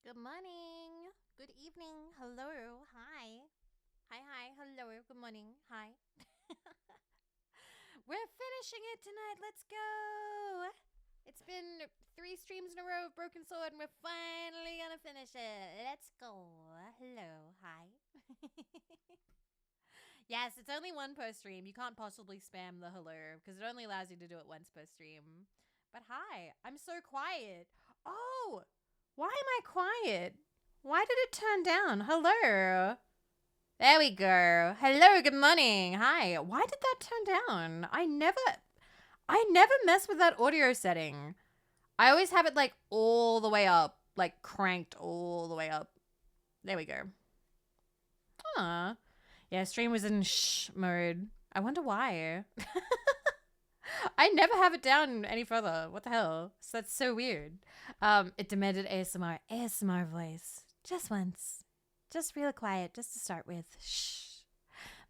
Good morning. Good evening. Hello. Hi. Hi. Hello. Good morning. Hi. We're finishing it tonight. Let's go. It's been 3 streams in a row of Broken Sword, and we're finally gonna finish it. Let's go. Hello. Hi. Yes, it's only one per stream. You can't possibly spam the hello because it only allows you to do it once per stream. But hi, I'm so quiet. Oh, why am I quiet? Why did it turn down? Hello. There we go. Hello, good morning. Hi. Why did that turn down? I never mess with that audio setting. I always have it like all the way up, like cranked all the way up. There we go. Huh. Yeah, stream was in shh mode. I wonder why. I never have it down any further. What the hell? So that's so weird. It demanded ASMR voice. Just once. Just real quiet, just to start with. Shh.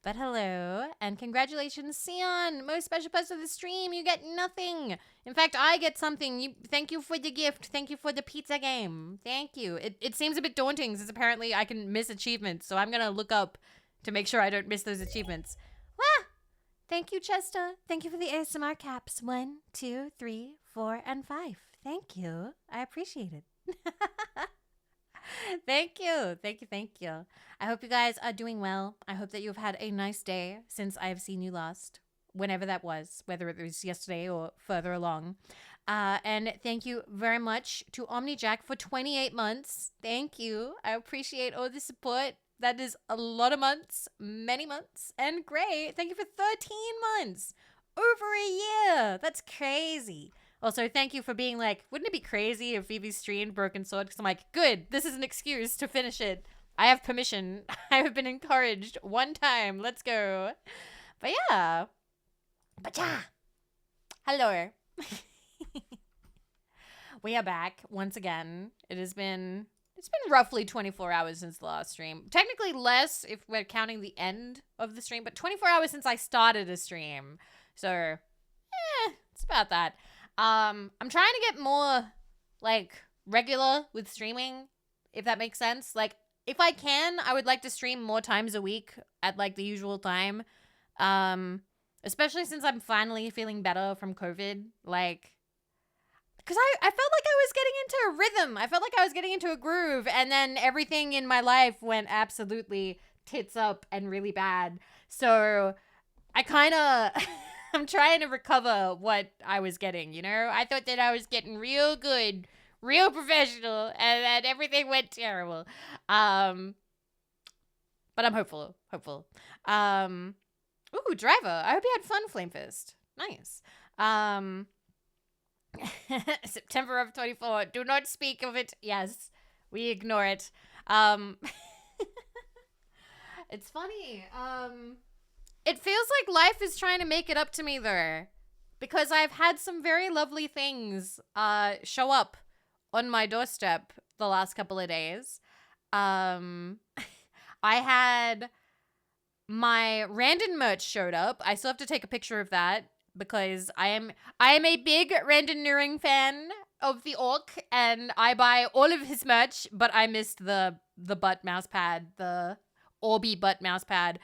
But hello, and congratulations, Sion! Most special post of the stream, you get nothing! In fact, I get something. Thank you for the gift. Thank you for the pizza game. Thank you. It seems a bit daunting since apparently I can miss achievements, so I'm gonna look up to make sure I don't miss those achievements. Wah! Thank you, Chester. Thank you for the ASMR caps. 1, 2, 3, 4, and 5. Thank you. I appreciate it. Thank you. Thank you. I hope you guys are doing well. I hope that you've had a nice day since I've seen you last, whenever that was, whether it was yesterday or further along. And thank you very much to OmniJack for 28 months. Thank you. I appreciate all the support. That is a lot of months, many months, and great. Thank you for 13 months. Over a year. That's crazy. Also, thank you for being like, wouldn't it be crazy if Vivi streamed Broken Sword? Because I'm like, good, this is an excuse to finish it. I have permission. I have been encouraged one time. Let's go. But yeah. Hello. We are back once again. It's been roughly 24 hours since the last stream. Technically less if we're counting the end of the stream, but 24 hours since I started a stream. So, it's about that. I'm trying to get more like regular with streaming, if that makes sense. Like if I can, I would like to stream more times a week at like the usual time. Especially since I'm finally feeling better from COVID. Like, because I felt like I was getting into a rhythm. I felt like I was getting into a groove, and then everything in my life went absolutely tits up and really bad. So I kind of I'm trying to recover what I was getting, you know? I thought that I was getting real good, real professional, and then everything went terrible. But I'm hopeful. Ooh, driver. I hope you had fun, Flamefist. Nice. September of 24. Do not speak of it. Yes, we ignore it. It's funny. It feels like life is trying to make it up to me though, because I've had some very lovely things show up on my doorstep the last couple of days. I had my Randon merch showed up. I still have to take a picture of that because I am a big Randon fan of the orc, and I buy all of his merch, but I missed the butt mouse pad, the Orby butt mouse pad.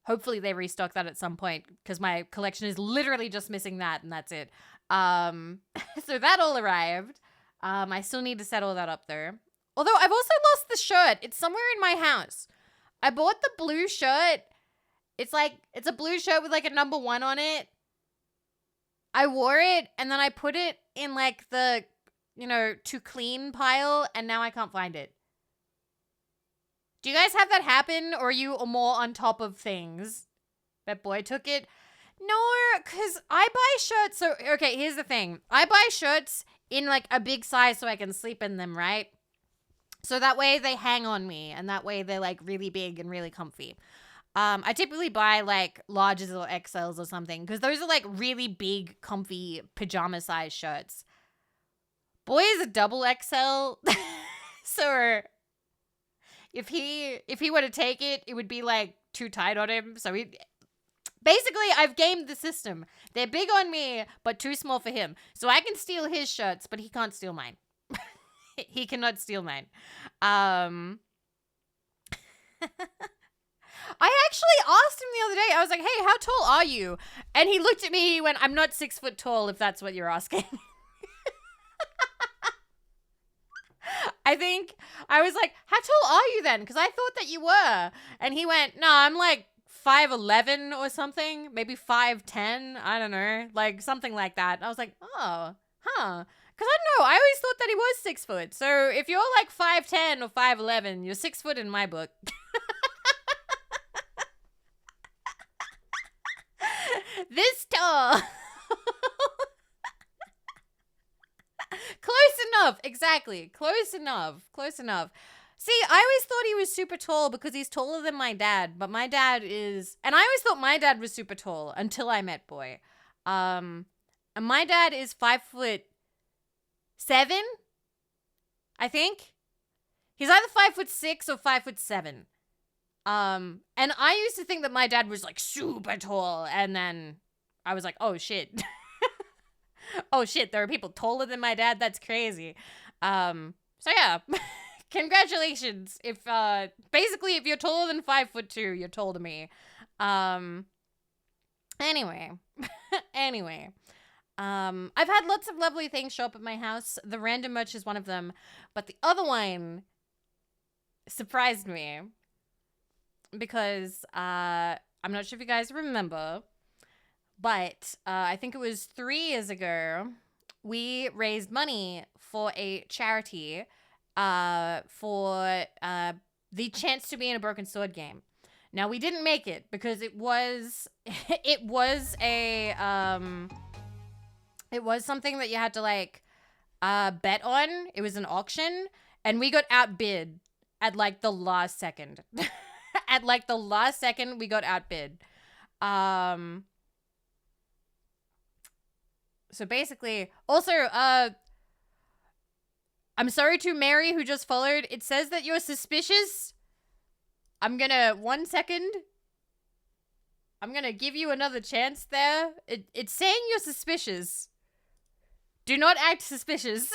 Hopefully they restock that at some point because my collection is literally just missing that, and that's it. So that all arrived. I still need to settle that up though. Although I've also lost the shirt. It's somewhere in my house. I bought the blue shirt. It's a blue shirt with like a number 1 on it. I wore it and then I put it in like the, to clean pile, and now I can't find it. Do you guys have that happen, or are you more on top of things? That boy took it. No, because I buy shirts. So, okay, here's the thing. I buy shirts in like a big size so I can sleep in them, right? So that way they hang on me, and that way they're like really big and really comfy. I typically buy like larges or XLs or something because those are like really big, comfy pajama size shirts. Boy is a double XL. So if he were to take it, it would be like too tight on him. So basically I've gamed the system. They're big on me, but too small for him. So I can steal his shirts, but he can't steal mine. He cannot steal mine. I actually asked him the other day. I was like, "Hey, how tall are you?" And he looked at me. He went, "I'm not 6 foot tall, if that's what you're asking." I think I was like, "How tall are you then?" Because I thought that you were. And he went, "No, I'm like 5'11" or something, maybe 5'10". I don't know, like something like that. And I was like, "Oh, huh." Because I don't know. I always thought that he was 6 foot. So if you're like 5'10" or 5'11", you're 6 foot in my book. This tall. Close enough. Exactly. Close enough. Close enough. See, I always thought he was super tall because he's taller than my dad, but my dad is, and I always thought my dad was super tall until I met Boy. And my dad is 5'7", I think. He's either 5'6" or 5'7". And I used to think that my dad was like super tall, and then I was like, oh shit. Oh shit, there are people taller than my dad. That's crazy. So yeah. Congratulations. If basically if you're taller than 5'2", you're taller than me. Anyway. Anyway. I've had lots of lovely things show up at my house. The random merch is one of them, but the other one surprised me because I'm not sure if you guys remember, but I think it was 3 years ago, we raised money for a charity for the chance to be in a Broken Sword game. Now, we didn't make it because it was something that you had to like bet on. It was an auction, and we got outbid at like the last second. At like the last second, we got outbid. So basically, also, I'm sorry to Mary who just followed. It says that you're suspicious. I'm gonna, 1 second. I'm gonna give you another chance there. It's saying you're suspicious. Do not act suspicious.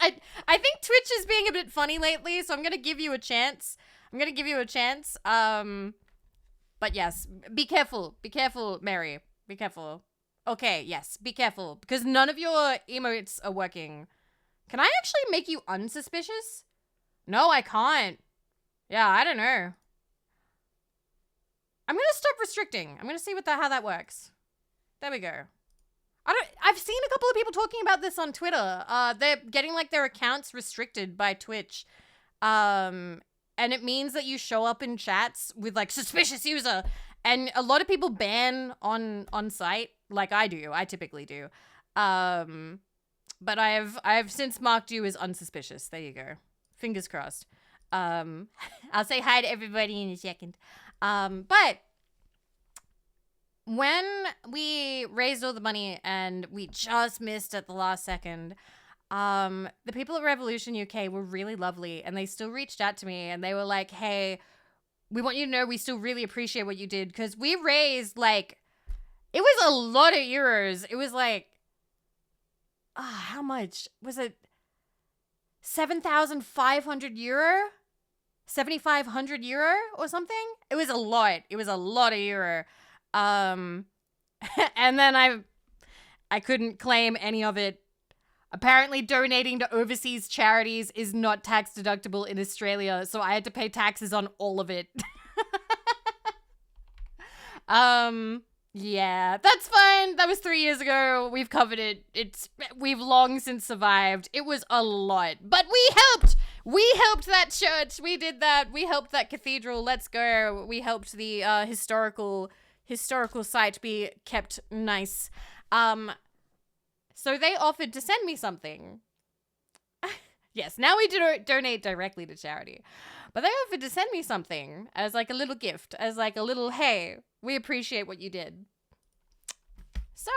I think Twitch is being a bit funny lately, so I'm gonna give you a chance. But yes, be careful. Be careful, Mary. Be careful. Okay, yes, be careful, because none of your emotes are working. Can I actually make you unsuspicious? No, I can't. Yeah, I don't know. I'm gonna stop restricting. I'm gonna see how that works. There we go. I've seen a couple of people talking about this on Twitter. They're getting like their accounts restricted by Twitch. And it means that you show up in chats with like suspicious user. And a lot of people ban on site, like I do. I typically do. But I've since marked you as unsuspicious. There you go. Fingers crossed. I'll say hi to everybody in a second. But when we raised all the money and we just missed at the last second, the people at Revolution UK were really lovely, and they still reached out to me, and they were like, hey, we want you to know we still really appreciate what you did, because we raised like, it was a lot of euros. It was like, how much was it? 7,500 euro? 7,500 euro or something? It was a lot. It was a lot of euro. And then I couldn't claim any of it. Apparently donating to overseas charities is not tax deductible in Australia, so I had to pay taxes on all of it. Yeah, that's fine. That was 3 years ago. We've covered it. We've long since survived. It was a lot, but we helped. We helped that church. We did that. We helped that cathedral. Let's go. We helped the historical site be kept nice. So they offered to send me something. Yes, now we donate directly to charity. But they offered to send me something as like a little gift, as like a little, hey, we appreciate what you did. So,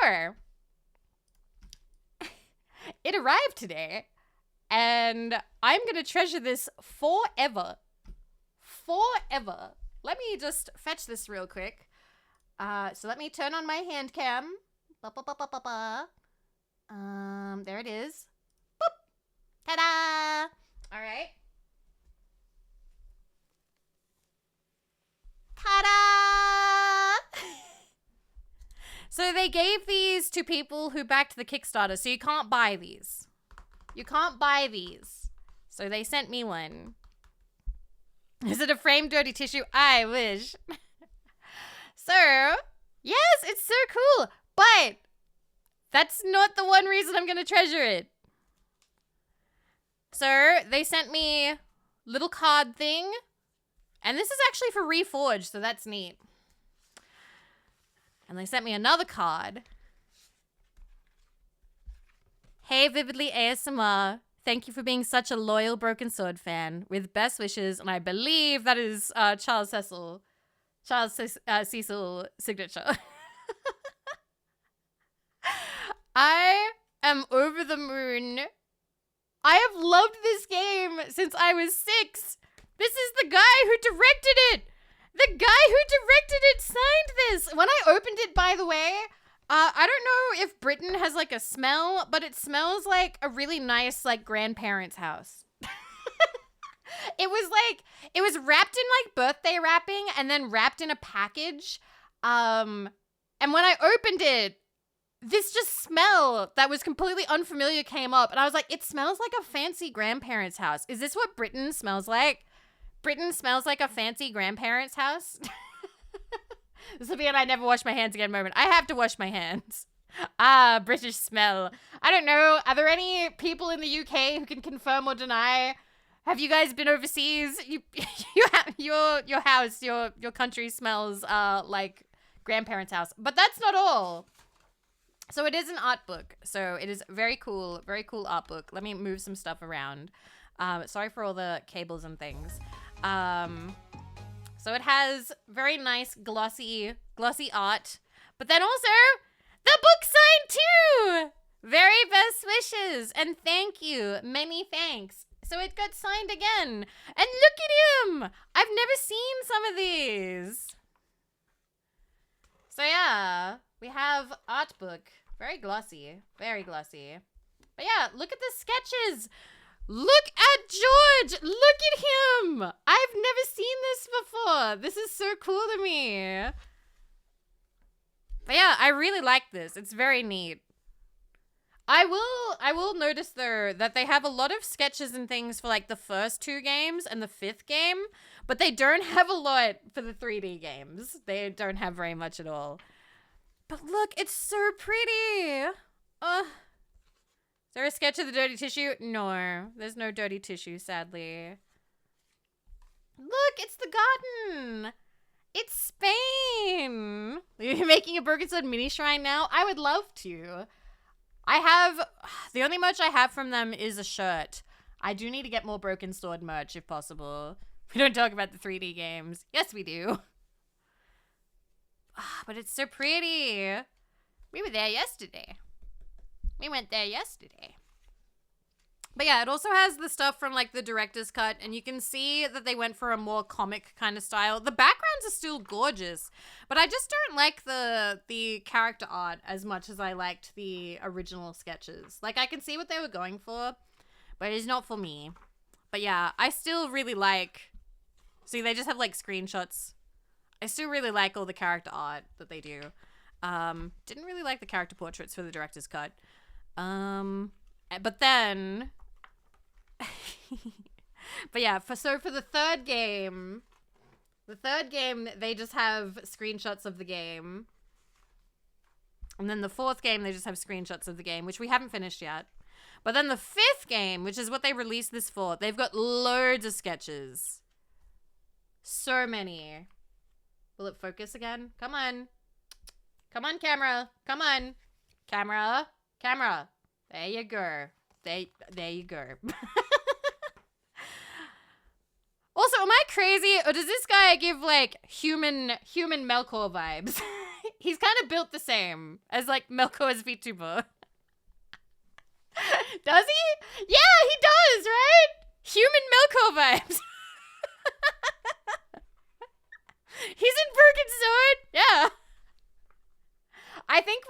it arrived today, and I'm going to treasure this forever. Forever. Let me just fetch this real quick. So let me turn on my hand cam. There it is. Boop. Ta-da! All right. Ta-da! So they gave these to people who backed the Kickstarter, so you can't buy these. You can't buy these. So they sent me one. Is it a framed dirty tissue? I wish. So, yes, it's so cool. But that's not the one reason I'm going to treasure it. So they sent me little card thing. And this is actually for Reforged, so that's neat. And they sent me another card. Hey, Vividly ASMR. Thank you for being such a loyal Broken Sword fan. With best wishes, and I believe that is Charles Cecil signature. I am over the moon. I have loved this game since I was 6. This is the guy who directed it. The guy who directed it signed this. When I opened it, by the way, I don't know if Britain has like a smell, but it smells like a really nice like grandparents' house. It was wrapped in like birthday wrapping and then wrapped in a package. And when I opened it, this just smell that was completely unfamiliar came up. And I was like, it smells like a fancy grandparents' house. Is this what Britain smells like? Britain smells like a fancy grandparents' house. This will be an I never wash my hands again moment. I have to wash my hands. Ah, British smell. I don't know. Are there any people in the UK who can confirm or deny? Have you guys been overseas? Your house, your country smells like grandparents' house. But that's not all. So it is an art book. So it is very cool art book. Let me move some stuff around. Sorry for all the cables and things. So it has very nice glossy art. But then also, the book signed too! Very best wishes and thank you. Many thanks. So it got signed again. And look at him! I've never seen some of these. So yeah, we have art book. Very glossy. Very glossy. But yeah, look at the sketches. Look at George! Look at him! I've never seen this before. This is so cool to me. But yeah, I really like this. It's very neat. I will notice though that they have a lot of sketches and things for like the first 2 games and the 5th game, but they don't have a lot for the 3D games. They don't have very much at all. But look, it's so pretty. Is there a sketch of the dirty tissue? No, there's no dirty tissue, sadly. Look, it's the garden. It's Spain. Are you making a Broken Sword mini shrine now? I would love to. The only merch I have from them is a shirt. I do need to get more Broken Sword merch if possible. We don't talk about the 3D games. Yes, we do. But it's so pretty. We were there yesterday. We went there yesterday. But yeah, it also has the stuff from like the director's cut, and you can see that they went for a more comic kind of style. The backgrounds are still gorgeous, but I just don't like the character art as much as I liked the original sketches. Like, I can see what they were going for, but it's not for me. But yeah, I still really like... See, they just have like screenshots. I still really like all the character art that they do. Didn't really like the character portraits for the director's cut. But then... but yeah, for the third game, they just have screenshots of the game. And then the 4th game, they just have screenshots of the game, which we haven't finished yet. But then the 5th game, which is what they released this for, they've got loads of sketches. So many. Will it focus again? Come on. Come on, camera. Come on. Camera. Camera. There you go. There you go. Also, am I crazy, or does this guy give like human Melkor vibes? He's kind of built the same as like Melkor's VTuber. Does he? Yeah, he does, right? Human Melkor vibes. He's in Broken Sword. Yeah. I think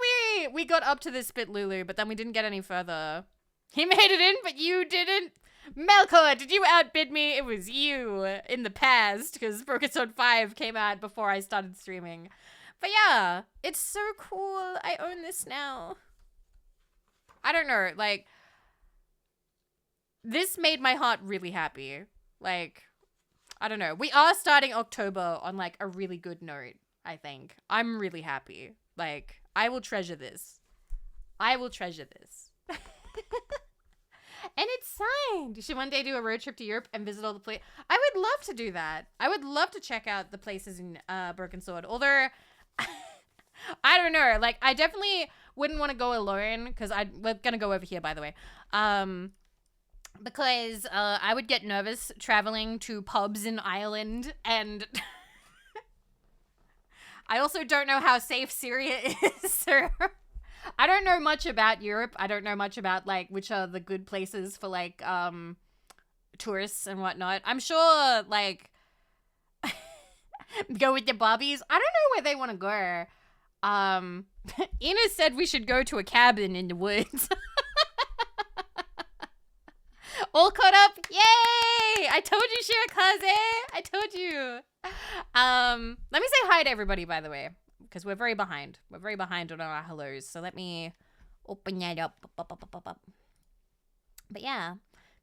we got up to this bit, Lulu, but then we didn't get any further. He made it in, but you didn't. Melkor, did you outbid me? It was you in the past, because Broken Sword 5 came out before I started streaming. But yeah, it's so cool. I own this now. I don't know, like, this made my heart really happy. Like, I don't know. We are starting October on, like, a really good note, I think. I'm really happy. Like, I will treasure this. I will treasure this. And it's signed. You should one day do a road trip to Europe and visit all the places. I would love to do that. I would love to check out the places in Broken Sword. Although, I don't know. Like, I definitely wouldn't want to go alone, because we're going to go over here, by the way. Because I would get nervous traveling to pubs in Ireland, and I also don't know how safe Syria is, so I don't know much about Europe. I don't know much about, like, which are the good places for, like, tourists and whatnot. I'm sure, like, go with the bobbies. I don't know where they want to go. Ina said we should go to a cabin in the woods. All caught up. Yay! I told you, Shirakaze. I told you. Let me say hi to everybody, by the way, because we're very behind. We're very behind on our hellos. So let me open that up. But yeah,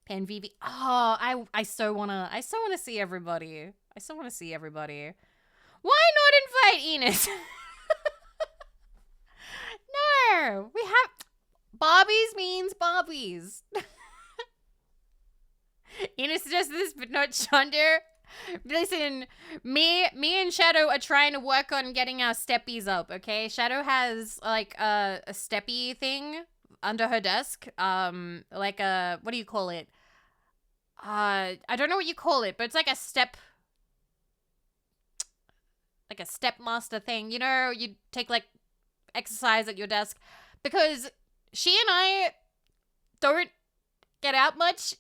Pan Vivi. Oh, I so wanna see everybody. I so wanna see everybody. Why not invite Enos? No, we have Barbies means Barbies. Ina suggested this, but not Shonda. Listen, me and Shadow are trying to work on getting our steppies up, okay? Shadow has, like, a steppy thing under her desk. Like a, what do you call it? I don't know what you call it, but it's like a stepmaster thing. You know, you take, like, exercise at your desk. Because she and I don't get out much,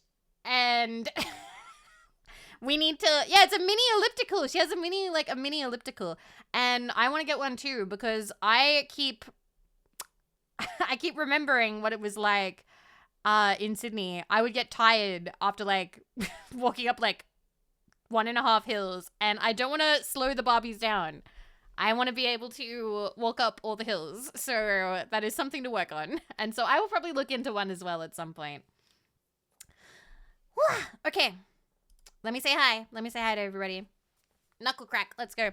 and we need to, yeah, it's a mini elliptical. She has a mini elliptical, and I want to get one too, because I keep remembering what it was like in Sydney. I would get tired after, like, walking up, like, 1.5 hills, and I don't want to slow the Barbies down. I want to be able to walk up all the hills, so that is something to work on. And so I will probably look into one as well at some point. Okay, let me say hi. Let me say hi to everybody. Knuckle crack, let's go.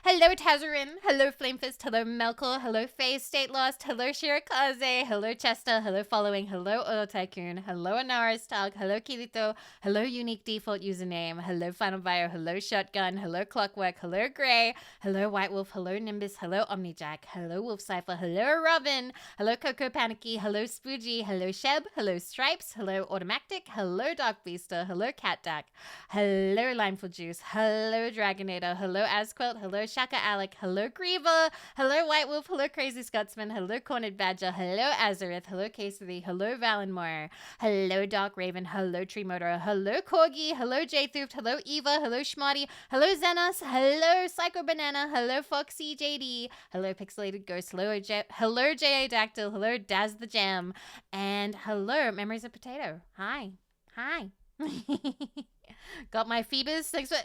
Hello, Tazarin. Hello, Flamefist. Hello, Melkor. Hello, Faye, State Lost. Hello, Shirakaze. Hello, Chester. Hello, Following. Hello, Auto Tycoon. Hello, Anara's Tag. Hello, Kirito. Hello, Unique Default Username. Hello, Final Bio. Hello, Shotgun. Hello, Clockwork. Hello, Grey. Hello, White Wolf. Hello, Nimbus. Hello, Omnijack. Hello, Wolf Cypher. Hello, Robin. Hello, Coco Panicky. Hello, Spoogie. Hello, Sheb. Hello, Stripes. Hello, Automactic. Hello, Dark Beaster. Hello, Cat Duck. Hello, Limeful Juice. Hello, Dragonator. Hello, Asquilt. Hello, Shaka Alec. Hello, Griever. Hello, White Wolf. Hello, Crazy Scotsman. Hello, Cornered Badger. Hello, Azareth. Hello, Casey. Hello, Valenmoire. Hello, Dark Raven. Hello, Tree Motor. Hello, Corgi. Hello, Jthoofed. Hello, Eva. Hello, Schmotty. Hello, Zenos. Hello, Psycho Banana. Hello, Foxy JD. Hello, Pixelated Ghost. Hello, J.A. Dactyl. Hello, Daz the Jam. And hello, Memories of Potato. Hi. Hi. Got my Phoebus. Thanks for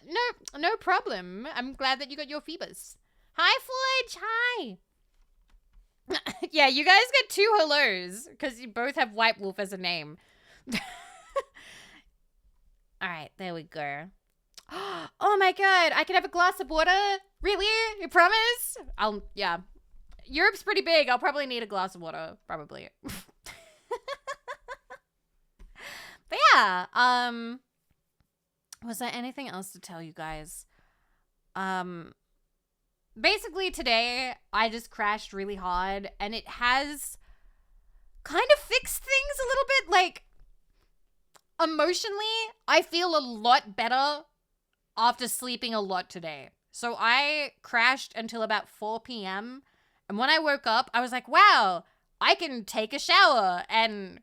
no problem. I'm glad that you got your Phoebus. Hi, Fudge. Hi. Yeah, you guys get 2 hellos because you both have White Wolf as a name. All right, there we go. Oh my god, I can have a glass of water? Really? You promise? Yeah. Europe's pretty big. I'll probably need a glass of water, probably. But yeah, was there anything else to tell you guys? Basically today I just crashed really hard, and it has kind of fixed things a little bit. Like, emotionally, I feel a lot better after sleeping a lot today. So I crashed until about 4 p.m. And when I woke up, I was like, wow, I can take a shower and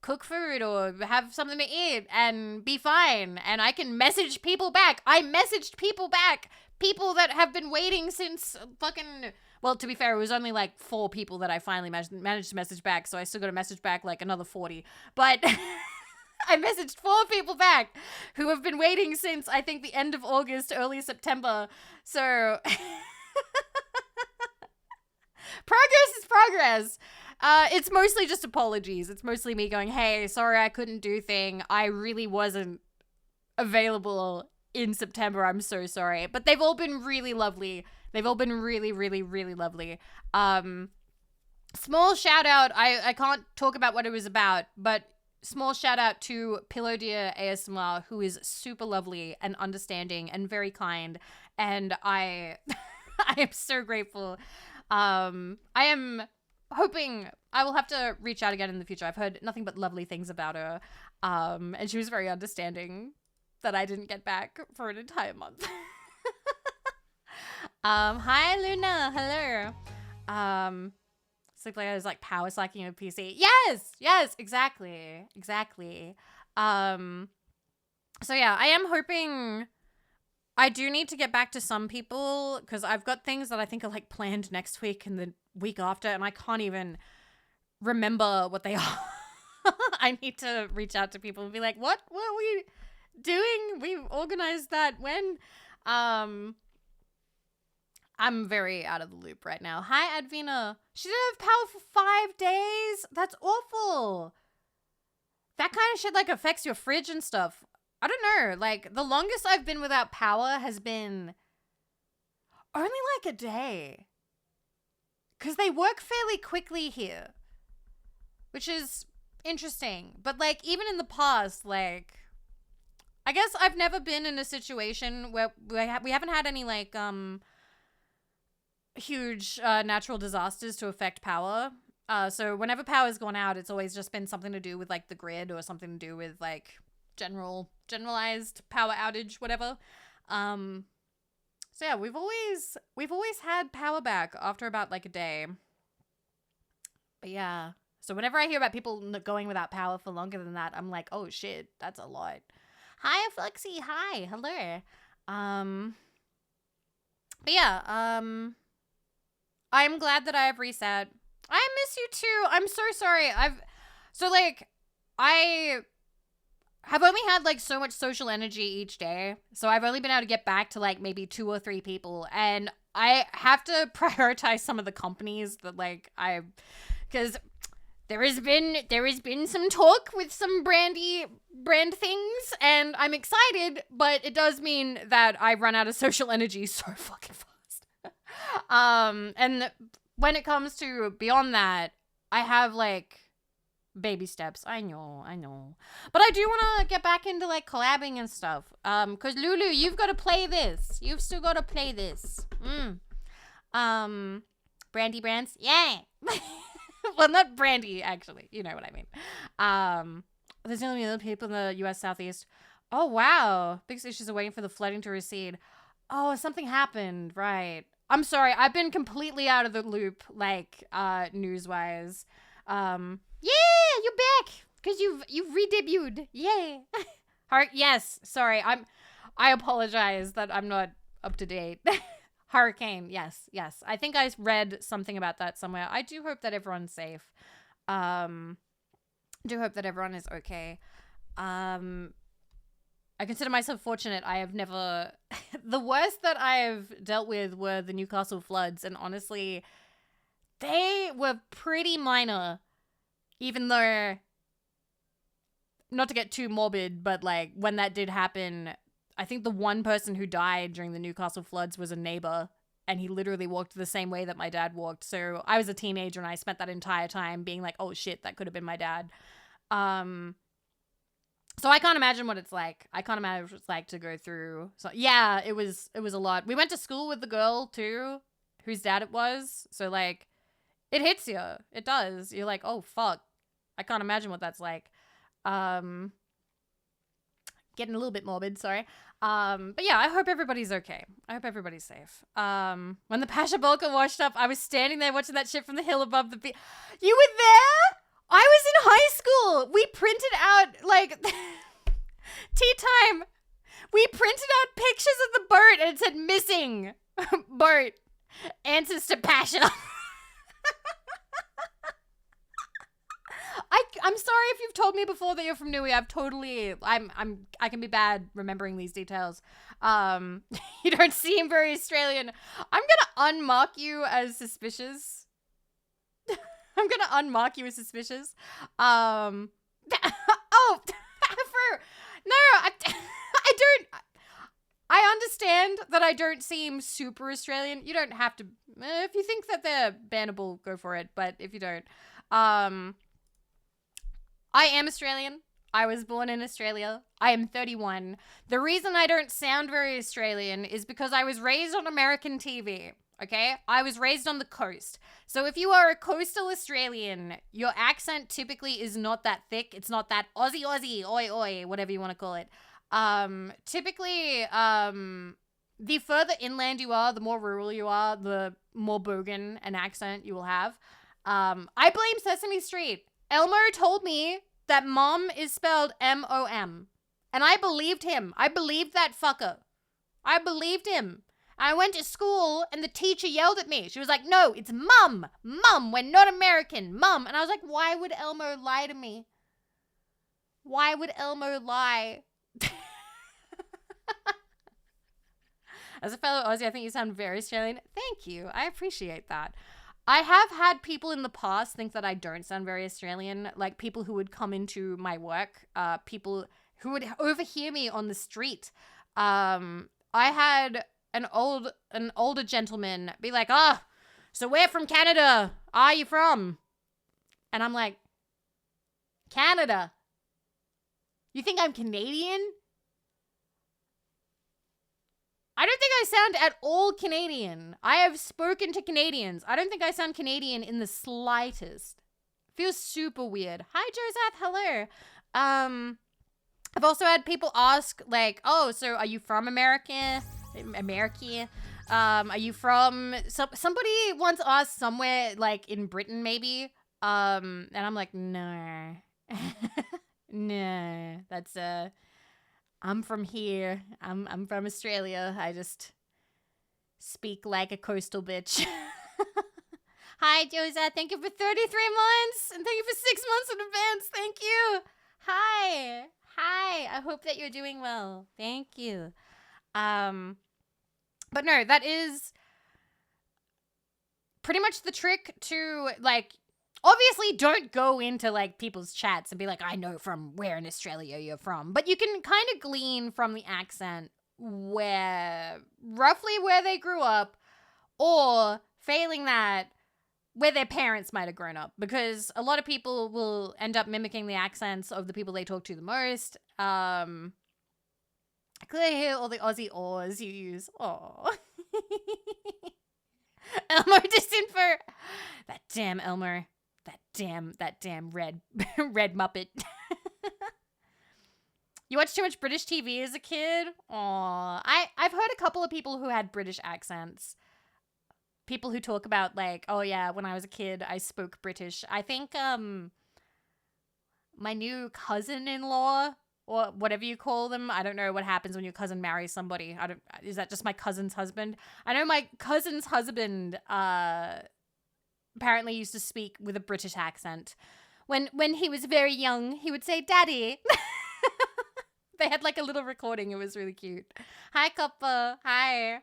cook food or have something to eat and be fine. And I can message people back. I messaged people back. People that have been waiting since fucking... Well, to be fair, it was only like 4 people that I finally managed to message back. So I still got to message back like another 40. But I messaged 4 people back who have been waiting since, I think, the end of August, early September. So... Progress is progress. It's mostly just apologies. It's mostly me going, hey, sorry I couldn't do thing. I really wasn't available in September. I'm so sorry. But they've all been really lovely. They've all been really, really, really lovely. Small shout out. I can't talk about what it was about, but small shout out to Pillow Deer ASMR, who is super lovely and understanding and very kind. And I am so grateful. I am hoping I will have to reach out again in the future. I've heard nothing but lovely things about her. And she was very understanding that I didn't get back for an entire month. Hi Luna, hello. Sleep like I was like power slacking your PC. Yes, exactly. So yeah, I am hoping I do need to get back to some people because I've got things that I think are like planned next week and the week after, and I can't even remember what they are. I need to reach out to people and be like, what are we doing? We organized that when? I'm very out of the loop right now. Hi, Advina. She didn't have power for 5 days? That's awful. That kind of shit like affects your fridge and stuff. I don't know. Like, the longest I've been without power has been only like a day. Because they work fairly quickly here. Which is interesting. But, like, even in the past, like, I guess I've never been in a situation where we haven't had any, like, huge natural disasters to affect power. So whenever power's gone out, it's always just been something to do with, like, the grid or something to do with, like, generalized power outage, whatever. So yeah, we've always had power back after about like a day. But yeah, so whenever I hear about people going without power for longer than that, I'm like, oh shit, that's a lot. Hi Flexi, hi, hello. But yeah, I'm glad that I have reset. I miss you too. I'm so sorry. I have only had like so much social energy each day. So I've only been able to get back to like maybe 2 or 3 people. And I have to prioritize some of the companies that like because there has been some talk with some brand things and I'm excited, but it does mean that I run out of social energy so fucking fast. And when it comes to beyond that, I have like baby steps. I know. But I do want to get back into like collabing and stuff. Cause Lulu, you've got to play this. You've still got to play this. Brandy Brands. Yeah. Well, not Brandy, actually. You know what I mean. There's only little people in the U.S. Southeast. Oh, wow. Big stations are waiting for the flooding to recede. Oh, something happened. Right. I'm sorry. I've been completely out of the loop, like, news-wise. Yeah, you're back. Because you've redebuted. Yay. Yes. Sorry. I apologize that I'm not up to date. Hurricane, yes. I think I read something about that somewhere. I do hope that everyone's safe. Do hope that everyone is okay. I consider myself fortunate. I have never... The worst that I've dealt with were the Newcastle floods, and honestly, they were pretty minor. Even though... Not to get too morbid, but like, when that did happen... I think the one person who died during the Newcastle floods was a neighbor, and he literally walked the same way that my dad walked. So I was a teenager and I spent that entire time being like, oh shit, that could have been my dad. So I can't imagine what it's like. I can't imagine what it's like to go through. So yeah, it was a lot. We went to school with the girl too, whose dad it was. So like, it hits you. It does. You're like, oh fuck. I can't imagine what that's like. Getting a little bit morbid, sorry. But yeah, I hope everybody's okay. I hope everybody's safe. When the Pasha Bolka washed up, I was standing there watching that shit from the hill above the beach. You were there? I was in high school. We printed out, like, tea time. We printed out pictures of the boat and it said missing boat. Answers to passion. I'm sorry if you've told me before that you're from Nui. I can be bad remembering these details. You don't seem very Australian. I'm gonna unmark you as suspicious. I'm gonna unmark you as suspicious. Oh, I don't. I understand that I don't seem super Australian. You don't have to. If you think that they're bannable, go for it. But if you don't, I am Australian. I was born in Australia. I am 31. The reason I don't sound very Australian is because I was raised on American TV. Okay? I was raised on the coast. So if you are a coastal Australian, your accent typically is not that thick. It's not that Aussie, oi, oi, whatever you want to call it. Typically, the further inland you are, the more rural you are, the more bogan an accent you will have. I blame Sesame Street. Elmo told me that mom is spelled M-O-M. And I believed him. I believed that fucker. I believed him. I went to school and the teacher yelled at me. She was like, no, it's mum. Mum, we're not American. Mum. And I was like, why would Elmo lie to me? Why would Elmo lie? As a fellow Aussie, I think you sound very Australian. Thank you. I appreciate that. I have had people in the past think that I don't sound very Australian, like people who would come into my work, people who would overhear me on the street. I had an older gentleman be like, so where from Canada are you from? And I'm like, Canada? You think I'm Canadian? I don't think I sound at all Canadian. I have spoken to Canadians. I don't think I sound Canadian in the slightest. Feels super weird. Hi, Joseph. Hello. I've also had people ask, like, oh, so are you from America? Are you from... Somebody once asked somewhere, like, in Britain, maybe. And I'm like, no. No. That's, I'm from here. I'm from Australia. I just speak like a coastal bitch. Hi, Josa. Thank you for 33 months. And thank you for 6 months in advance. Thank you. Hi. I hope that you're doing well. Thank you. But no, that is pretty much the trick to, like, obviously don't go into, like, people's chats and be like, I know from where in Australia you're from. But you can kind of glean from the accent roughly where they grew up, or failing that, where their parents might have grown up. Because a lot of people will end up mimicking the accents of the people they talk to the most. I clearly hear all the Aussie awes you use. Aww. Elmer Disinfer. That damn Elmer. That damn red Muppet. You watched too much British TV as a kid? Aw. I've heard a couple of people who had British accents. People who talk about, like, oh yeah, when I was a kid, I spoke British. I think, my new cousin-in-law, or whatever you call them. I don't know what happens when your cousin marries somebody. Is that just my cousin's husband? I know my cousin's husband, apparently used to speak with a British accent. When he was very young, he would say, Daddy. They had, like, a little recording. It was really cute. Hi, Copper. Hi.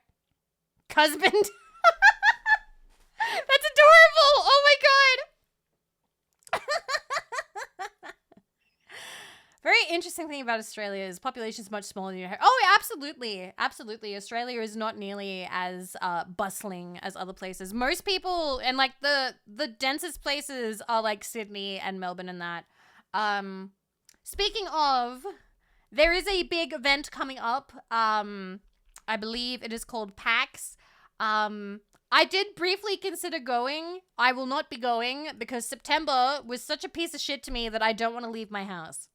Husband. That's adorable. Oh, my God. Very interesting thing about Australia is population is much smaller than your hair. Oh, yeah, absolutely. Absolutely. Australia is not nearly as bustling as other places. Most people, and like the densest places are like Sydney and Melbourne and that. Speaking of, there is a big event coming up. I believe it is called PAX. I did briefly consider going. I will not be going because September was such a piece of shit to me that I don't want to leave my house.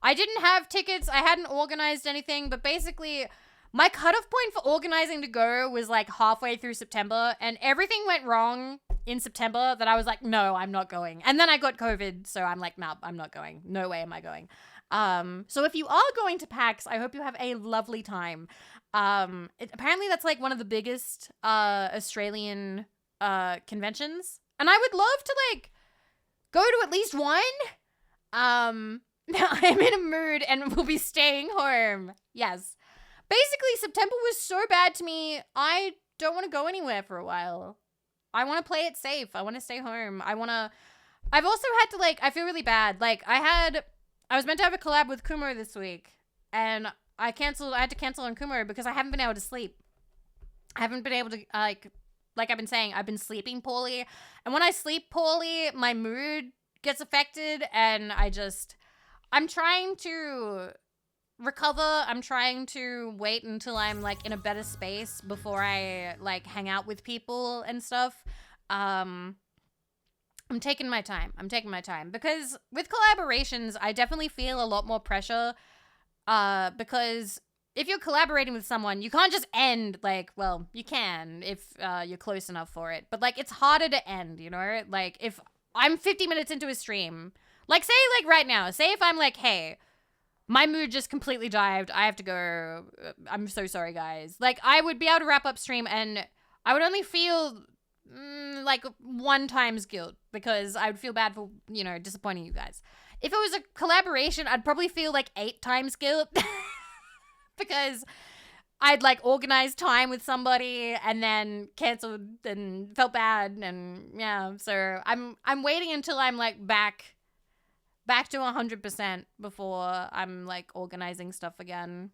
I didn't have tickets. I hadn't organized anything, but basically my cutoff point for organizing to go was like halfway through September and everything went wrong in September that I was like, no, I'm not going. And then I got COVID, so I'm like, no, I'm not going. No way am I going. So if you are going to PAX, I hope you have a lovely time. Apparently that's like one of the biggest Australian conventions, and I would love to like go to at least one. Now I'm in a mood and will be staying home. Yes. Basically, September was so bad to me, I don't want to go anywhere for a while. I want to play it safe. I want to stay home. I've also had to like, I feel really bad. Like I was meant to have a collab with Kumo this week, and I had to cancel on Kumo because I haven't been able to sleep. I haven't been able to, like I've been saying, I've been sleeping poorly. And when I sleep poorly, my mood gets affected, and I'm trying to recover. I'm trying to wait until I'm like in a better space before I like hang out with people and stuff. I'm taking my time. Because with collaborations, I definitely feel a lot more pressure. Because if you're collaborating with someone, you can't just end, like, well, you can if you're close enough for it. But like, it's harder to end, you know? Like, if I'm 50 minutes into a stream, like, say, like, right now, say if I'm like, hey, my mood just completely dived, I have to go, I'm so sorry, guys. Like, I would be able to wrap up stream, and I would only feel, like, 1 time's guilt, because I would feel bad for, you know, disappointing you guys. If it was a collaboration, I'd probably feel, like, 8 times guilt, because I'd, like, organized time with somebody, and then canceled, and felt bad, and, yeah, so I'm waiting until I'm, like, back to 100% before I'm like organizing stuff again,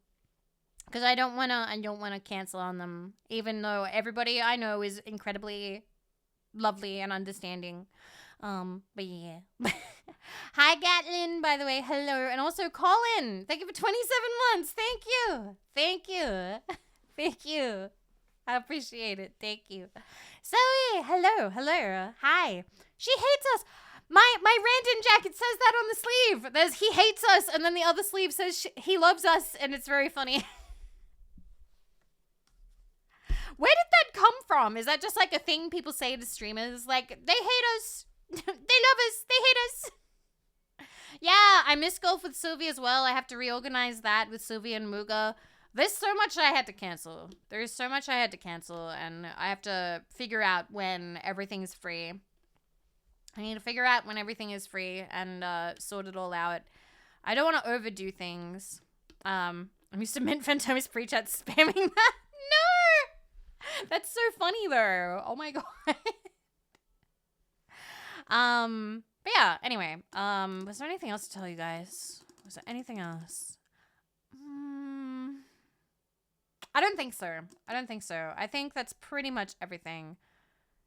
because I don't want to cancel on them, even though everybody I know is incredibly lovely and understanding. But yeah. Hi Gatlin, by the way, hello, and also Colin, thank you for 27 months. Thank you. I appreciate it. Thank you. Zoe, hello. Hi. She hates us. My Randon jacket says that on the sleeve. There's he hates us, and then the other sleeve says he loves us, and it's very funny. Where did that come from? Is that just like a thing people say to streamers? Like, they hate us. They love us. They hate us. Yeah, I miss golf with Sylvie as well. I have to reorganize that with Sylvie and Muga. There's so much I had to cancel. And I have to figure out when everything's free. I need to figure out when everything is free and sort it all out. I don't want to overdo things. I'm used to Mint Phantom's pre-chat spamming that. No! That's so funny, though. Oh, my God. But yeah, anyway. Was there anything else to tell you guys? Was there anything else? I don't think so. I think that's pretty much everything.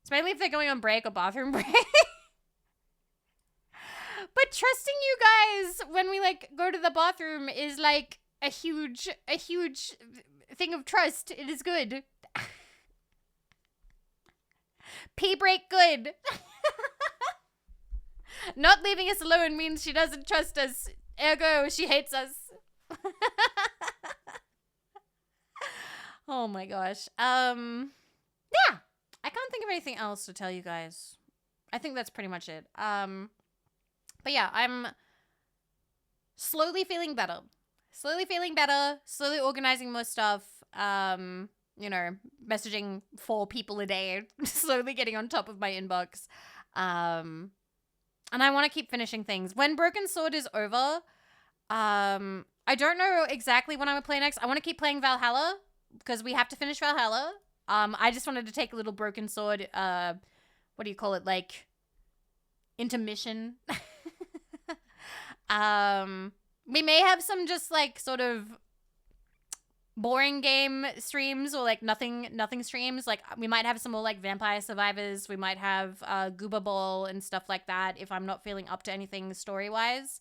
Especially if they're going on break or bathroom break. But trusting you guys when we, like, go to the bathroom is, like, a huge thing of trust. It is good. Pee break good. Not leaving us alone means she doesn't trust us. Ergo, she hates us. Oh my gosh. Yeah. I can't think of anything else to tell you guys. I think that's pretty much it. But yeah, I'm slowly feeling better. Slowly organizing more stuff. You know, messaging 4 people a day. Slowly getting on top of my inbox. And I want to keep finishing things. When Broken Sword is over, I don't know exactly when I would play next. I want to keep playing Valhalla, because we have to finish Valhalla. I just wanted to take a little Broken Sword, what do you call it, like, intermission. We may have some just, like, sort of boring game streams, or, like, nothing streams. Like, we might have some more, like, Vampire Survivors. We might have Gooba Ball and stuff like that if I'm not feeling up to anything story-wise.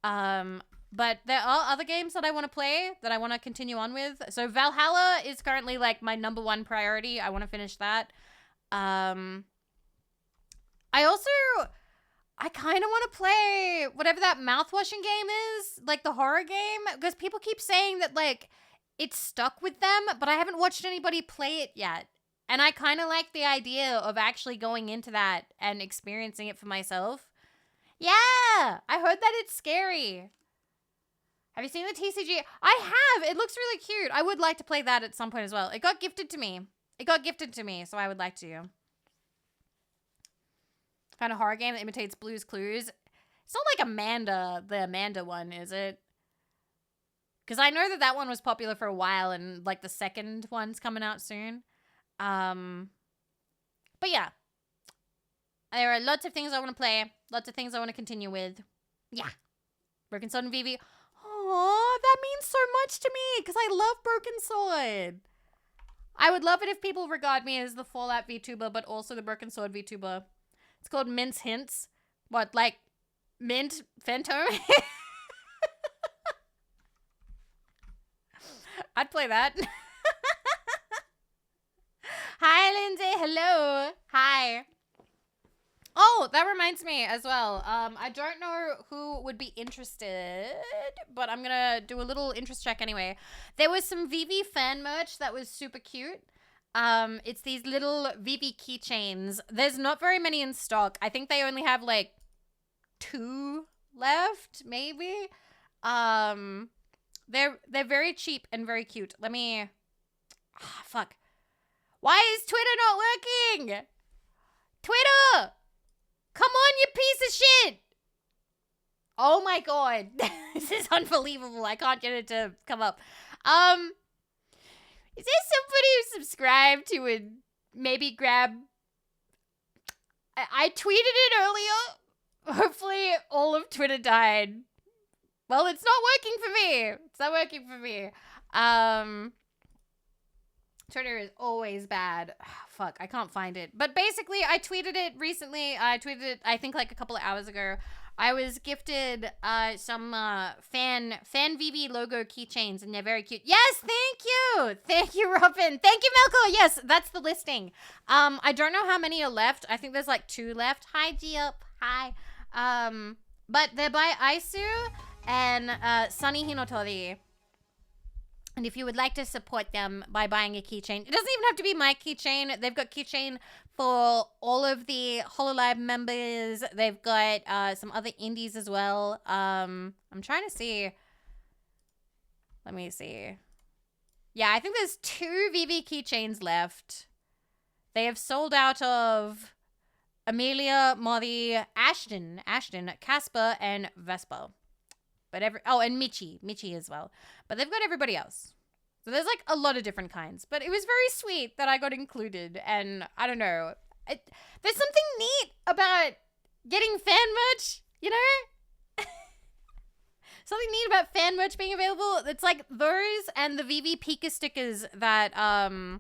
But there are other games that I want to play, that I want to continue on with. So Valhalla is currently, like, my #1 priority. I want to finish that. I kind of want to play whatever that mouth-washing game is, like the horror game, because people keep saying that, like, it's stuck with them, but I haven't watched anybody play it yet. And I kind of like the idea of actually going into that and experiencing it for myself. Yeah, I heard that it's scary. Have you seen the TCG? I have. It looks really cute. I would like to play that at some point as well. It got gifted to me. So I would like to. Kind of horror game that imitates Blue's Clues. It's not like the Amanda one, is it? Because I know that one was popular for a while, and like the second one's coming out soon. But yeah. There are lots of things I want to play. Lots of things I want to continue with. Yeah. Broken Sword and Vivi. Oh, that means so much to me because I love Broken Sword. I would love it if people regard me as the Fallout VTuber, but also the Broken Sword VTuber. It's called Mint's Hints. What, like Mint Phantom? I'd play that. Hi, Lindsay. Hello. Hi. Oh, that reminds me as well. I don't know who would be interested, but I'm gonna do a little interest check anyway. There was some Vivi fan merch that was super cute. It's these little Vivi keychains. There's not very many in stock. I think they only have like 2 left, maybe. They're very cheap and very cute. Let me. Fuck. Why is Twitter not working? Twitter! Come on, you piece of shit! Oh my god. This is unbelievable. I can't get it to come up. Is there somebody who subscribed who would maybe grab... I tweeted it earlier. Hopefully all of Twitter died. Well, it's not working for me. It's not working for me. Twitter is always bad. Fuck, I can't find it. But basically, I tweeted it recently. I tweeted it, I think, like a couple of hours ago. I was gifted some fan Vivi logo keychains, and they're very cute. Yes, thank you. Thank you, Robin. Thank you, Milko. Yes, that's the listing. I don't know how many are left. I think there's like 2 left. Hi, G-Up. Hi. But they're by Aisu and Sunny Hinotori. And if you would like to support them by buying a keychain, it doesn't even have to be my keychain. They've got keychain for all of the HoloLive members. They've got some other indies as well. I'm trying to see. Let me see. Yeah, I think there's 2 Vivi keychains left. They have sold out of Amelia, Molly, Ashton, Casper, and Vespa. But and Michi as well. But they've got everybody else. So there's like a lot of different kinds. But it was very sweet that I got included. And I don't know. There's something neat about getting fan merch, you know? Something neat about fan merch being available. It's like those and the Vivi Pika stickers that I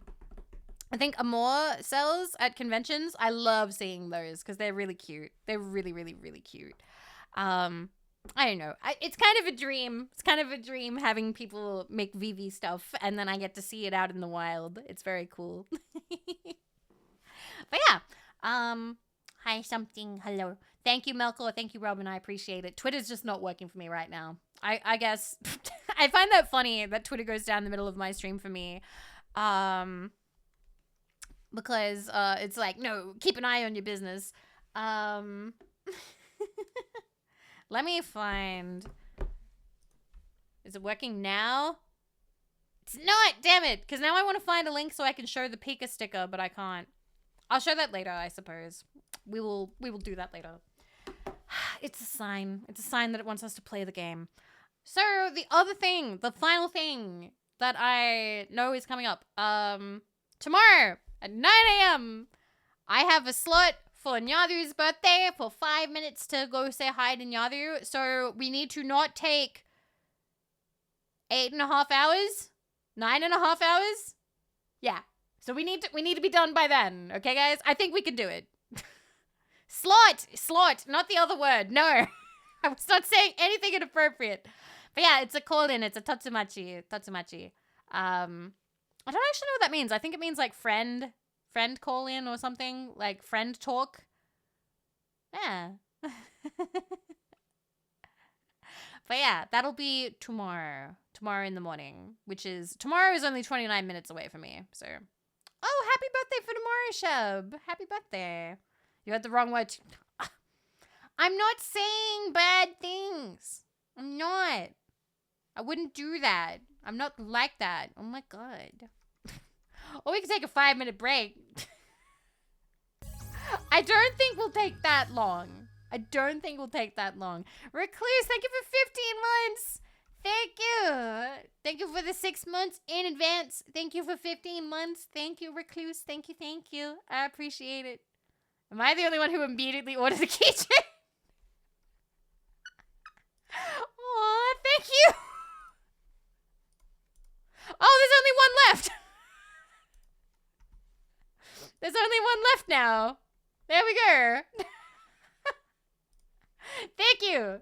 think Amor sells at conventions. I love seeing those because they're really cute. They're really, really, really cute. I don't know. It's kind of a dream. It's kind of a dream having people make Vivi stuff, and then I get to see it out in the wild. It's very cool. But yeah. Hi, something. Hello. Thank you, Melko. Thank you, Robin. I appreciate it. Twitter's just not working for me right now. I guess. I find that funny that Twitter goes down the middle of my stream for me. Because it's like, no, keep an eye on your business. Let me find. Is it working now? It's not, damn it. Because now I want to find a link so I can show the Pika sticker, but I can't. I'll show that later, I suppose. We will do that later. It's a sign. It's a sign that it wants us to play the game. So the other thing, the final thing that I know is coming up. Tomorrow at 9 a.m. I have a slot for Nyaru's birthday for 5 minutes to go say hi to Nyaru. So we need to not take 8.5 hours, 9.5 hours. Yeah. So we need to be done by then. Okay, guys? I think we can do it. Slot, not the other word. No. I was not saying anything inappropriate. But yeah, it's a call-in. It's a Tatsumachi. I don't actually know what that means. I think it means like friend call-in or something. Like friend talk. Yeah. But yeah, that'll be tomorrow. Tomorrow in the morning. Tomorrow is only 29 minutes away from me. So Oh, happy birthday for tomorrow, Shub. Happy birthday. You had the wrong word. I'm not saying bad things. I'm not. I wouldn't do that. I'm not like that. Oh my god. Or we can take a 5-minute break. I don't think we'll take that long. I don't think we'll take that long. Recluse, thank you for 15 months. Thank you. Thank you for the 6 months in advance. Thank you for 15 months. Thank you, Recluse. Thank you, thank you. I appreciate it. Am I the only one who immediately ordered the keychain? Aw, thank you. Oh, there's only one left. There's only one left now. There we go. Thank you.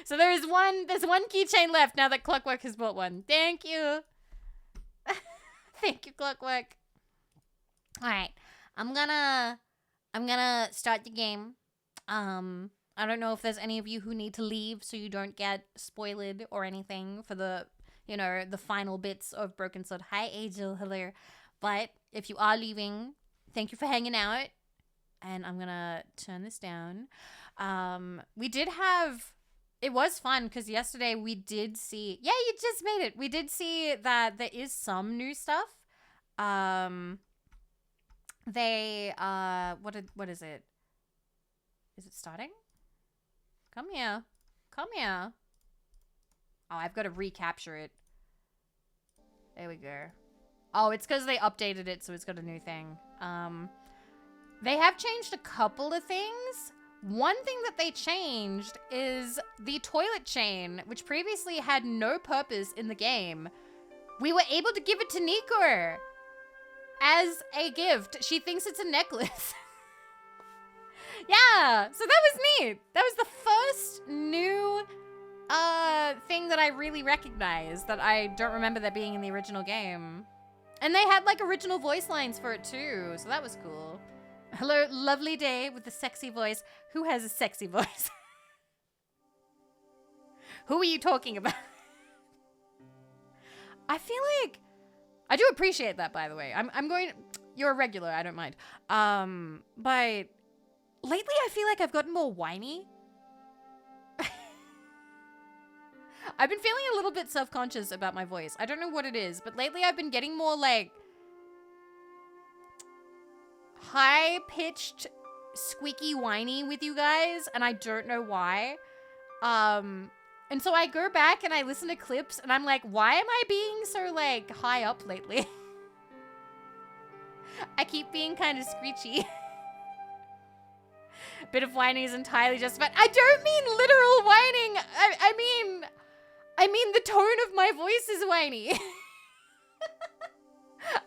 So there's one keychain left now that Clockwork has bought one. Thank you. Thank you, Clockwork. All right. I'm gonna start the game. I don't know if there's any of you who need to leave so you don't get spoiled or anything for the, the final bits of Broken Sword. Hi, Angel. Hello. But if you are leaving, thank you for hanging out. And I'm gonna turn this down. It was fun because yesterday we did see, yeah, you just made it. We did see that there is some new stuff. What is it? Is it starting? Come here. Come here. Oh, I've got to recapture it. There we go. Oh, it's because they updated it, so it's got a new thing. They have changed a couple of things. One thing that they changed is the toilet chain, which previously had no purpose in the game. We were able to give it to Nico as a gift. She thinks it's a necklace. Yeah, so that was neat. That was the first new thing that I really recognized that I don't remember there being in the original game. And they had like original voice lines for it too, so that was cool. Hello, lovely day with a sexy voice. Who has a sexy voice? Who are you talking about? I feel like I do appreciate that, by the way. You're a regular, I don't mind. But lately I feel like I've gotten more whiny. I've been feeling a little bit self-conscious about my voice. I don't know what it is, but lately I've been getting more like high-pitched, squeaky whiny with you guys, and I don't know why. And so I go back and I listen to clips and I'm like, why am I being so like high up lately? I keep being kind of screechy. Bit of whining is entirely justified. I don't mean literal whining. I mean the tone of my voice is whiny.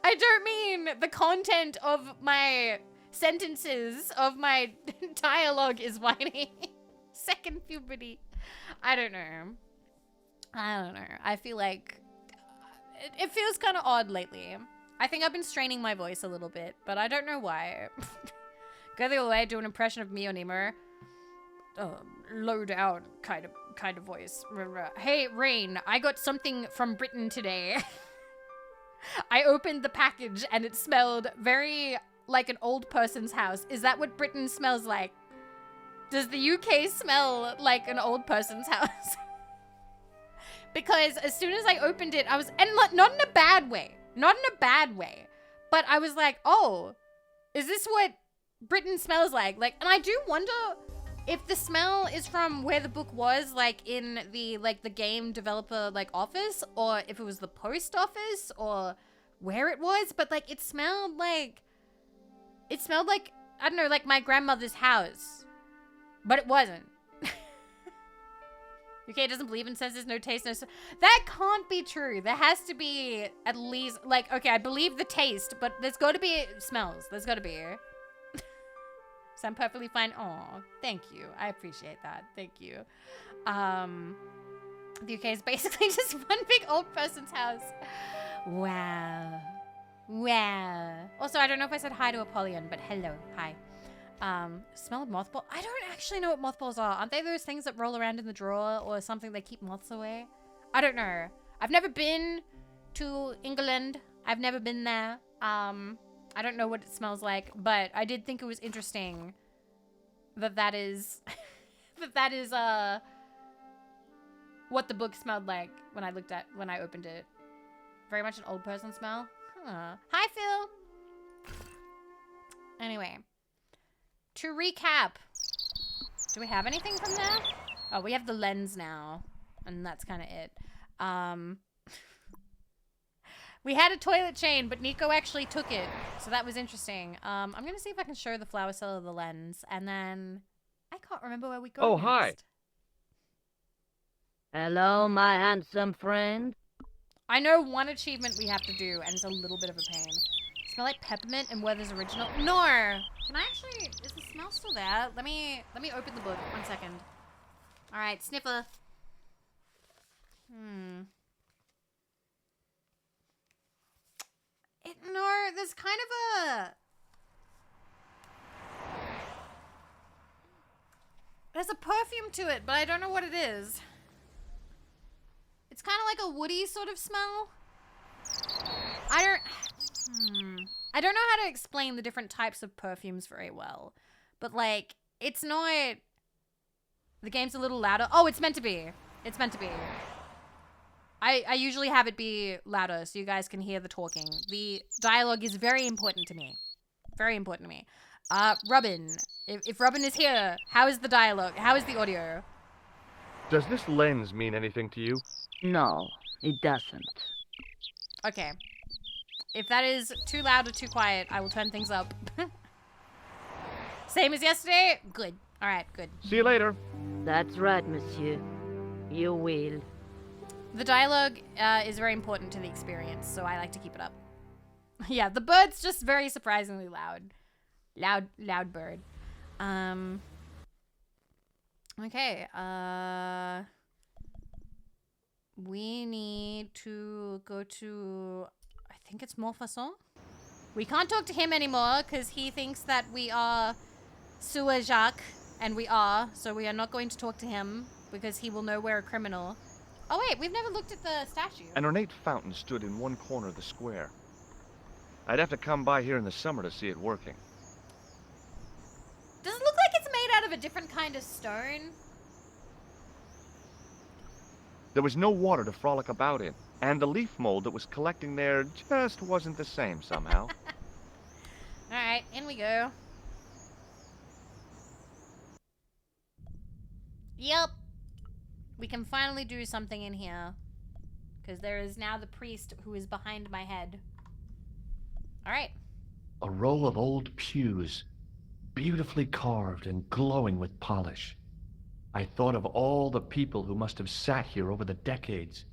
I don't mean the content of my sentences, of my dialogue is whiny. Second puberty. I don't know. I feel like it feels kind of odd lately. I think I've been straining my voice a little bit, but I don't know why. Go the other way, do an impression of me or Nemo. Low down kind of voice. Hey, Rain, I got something from Britain today. I opened the package and it smelled very like an old person's house. Is that what Britain smells like? Does the UK smell like an old person's house? Because as soon as I opened it, I was, and not in a bad way. Not in a bad way. But I was like, oh, is this what Britain smells like? And I do wonder if the smell is from where the book was, like in the game developer office, or if it was the post office, or where it was. But it smelled like I don't know, like my grandmother's house, but it wasn't. UK doesn't believe in senses, no taste, no. That can't be true. There has to be at least okay, I believe the taste, but there's got to be smells. There's got to be. So I'm perfectly fine. Oh, thank you. I appreciate that. Thank you. The UK is basically just one big old person's house. Wow. Wow. Also, I don't know if I said hi to Apollyon, but hello. Hi. Smell of mothball? I don't actually know what mothballs are. Aren't they those things that roll around in the drawer or something that keep moths away? I don't know. I've never been to England. I've never been there. I don't know what it smells like, but I did think it was interesting that is that is what the book smelled like when I opened it. Very much an old person smell. Huh. Hi, Phil. Anyway, to recap, do we have anything from there? Oh, we have the lens now, and that's kind of it. We had a toilet chain, but Nico actually took it, so that was interesting. I'm gonna see if I can show the flower cellar the lens, and then I can't remember where we go. Oh, next. hi. Hello, my handsome friend. I know one achievement we have to do, and it's a little bit of a pain. Smell like peppermint and Werther's original. No, can I actually? Is the smell still there? Let me open the book. 1 second. All right, sniffer. No, there's kind of a... There's a perfume to it, but I don't know what it is. It's kind of like a woody sort of smell. I don't know how to explain the different types of perfumes very well. But, like, it's not... The game's a little louder. Oh, it's meant to be. It's meant to be. I usually have it be louder so you guys can hear the talking. The dialogue is very important to me. Very important to me. Robin. If Robin is here, how is the dialogue? How is the audio? Does this lens mean anything to you? No, it doesn't. Okay. If that is too loud or too quiet, I will turn things up. Same as yesterday? Good. Alright, good. See you later. That's right, monsieur. You will. The dialogue is very important to the experience, so I like to keep it up. Yeah, the bird's just very surprisingly loud. Loud bird. Okay, we need to go to, I think it's Montfaucon? We can't talk to him anymore because he thinks that we are Sewer Jacques, and we are, so we are not going to talk to him because he will know we're a criminal. Oh wait, we've never looked at the statue. An ornate fountain stood in one corner of the square. I'd have to come by here in the summer to see it working. Does it look like it's made out of a different kind of stone? There was no water to frolic about in, and the leaf mold that was collecting there just wasn't the same somehow. Alright, in we go. Yep. We can finally do something in here. Because there is now the priest who is behind my head. Alright. A row of old pews, beautifully carved and glowing with polish. I thought of all the people who must have sat here over the decades.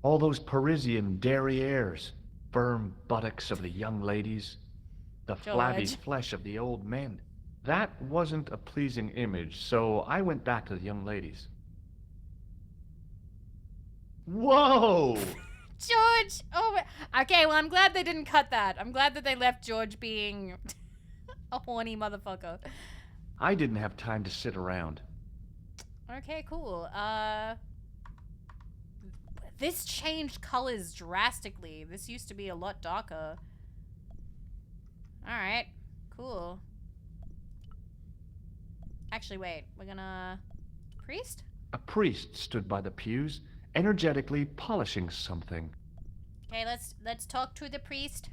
All those Parisian derrieres, firm buttocks of the young ladies, the flabby flesh of the old men. That wasn't a pleasing image, so I went back to the young ladies. Whoa! George! Oh my... Okay, well, I'm glad they didn't cut that. I'm glad that they left George being a horny motherfucker. I didn't have time to sit around. Okay, cool. This changed colors drastically. This used to be a lot darker. Alright, cool. Actually, wait. We're gonna... Priest? A priest stood by the pews, energetically polishing something. Okay, let's talk to the priest.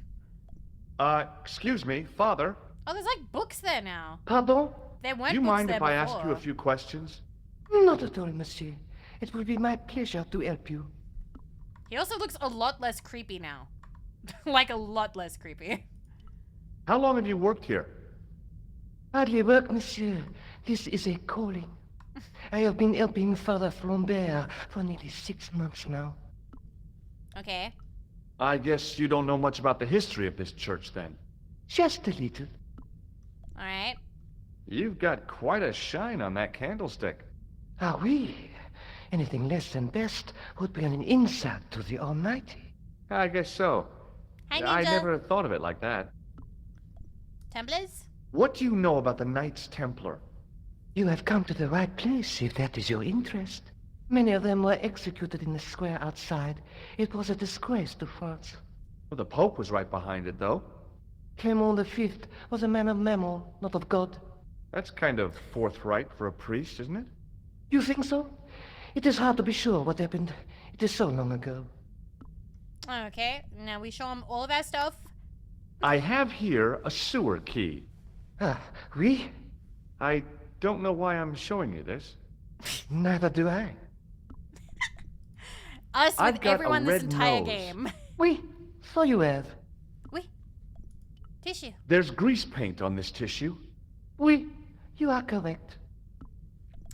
Excuse me, Father. Oh, there's like books there now. Pardon? There weren't Do you books mind there if I before. ask you a few questions? Not at all, monsieur. It will be my pleasure to help you. He also looks a lot less creepy now. Like a lot less creepy. How long have you worked here? Hardly work, monsieur. This is a calling. I have been helping Father Flambert for nearly 6 months now. Okay. I guess you don't know much about the history of this church, then. Just a little. Alright. You've got quite a shine on that candlestick. Ah, oui. Anything less than best would be an insult to the Almighty. I guess so. Hi, Ninja. I never thought of it like that. Templars? What do you know about the Knights Templar? You have come to the right place, if that is your interest. Many of them were executed in the square outside. It was a disgrace to France. Well, the Pope was right behind it, though. Clement V was a man of mammon, not of God. That's kind of forthright for a priest, isn't it? You think so? It is hard to be sure what happened. It is so long ago. Okay, now we show him all of our stuff. I have here a sewer key. Ah, oui? I don't know why I'm showing you this. Neither do I. Us I've with got a everyone this red entire nose. game. Oui, so you have. Oui. Tissue. There's grease paint on this tissue. Oui, you are correct.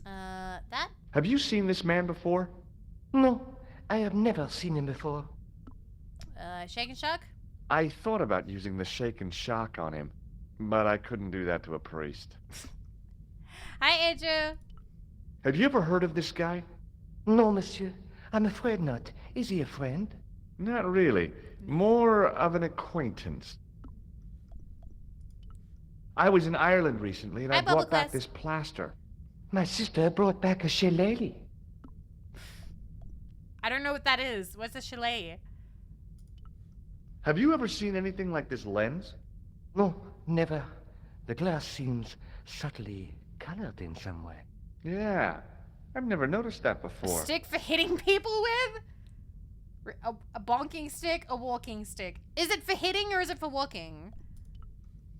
That? Have you seen this man before? No, I have never seen him before. Shake and shock? I thought about using the shake and shock on him, but I couldn't do that to a priest. Hi, Andrew. Have you ever heard of this guy? No, monsieur. I'm afraid not. Is he a friend? Not really. More of an acquaintance. I was in Ireland recently, and Hi, I brought Bubble back Class. this plaster. My sister brought back a shillelagh. I don't know what that is. What's a chalet? Have you ever seen anything like this lens? No, never. The glass seems subtly colored in some way. Yeah, I've never noticed that A before. stick for hitting people with? A bonking stick? A walking stick? Is it for hitting or is it for walking?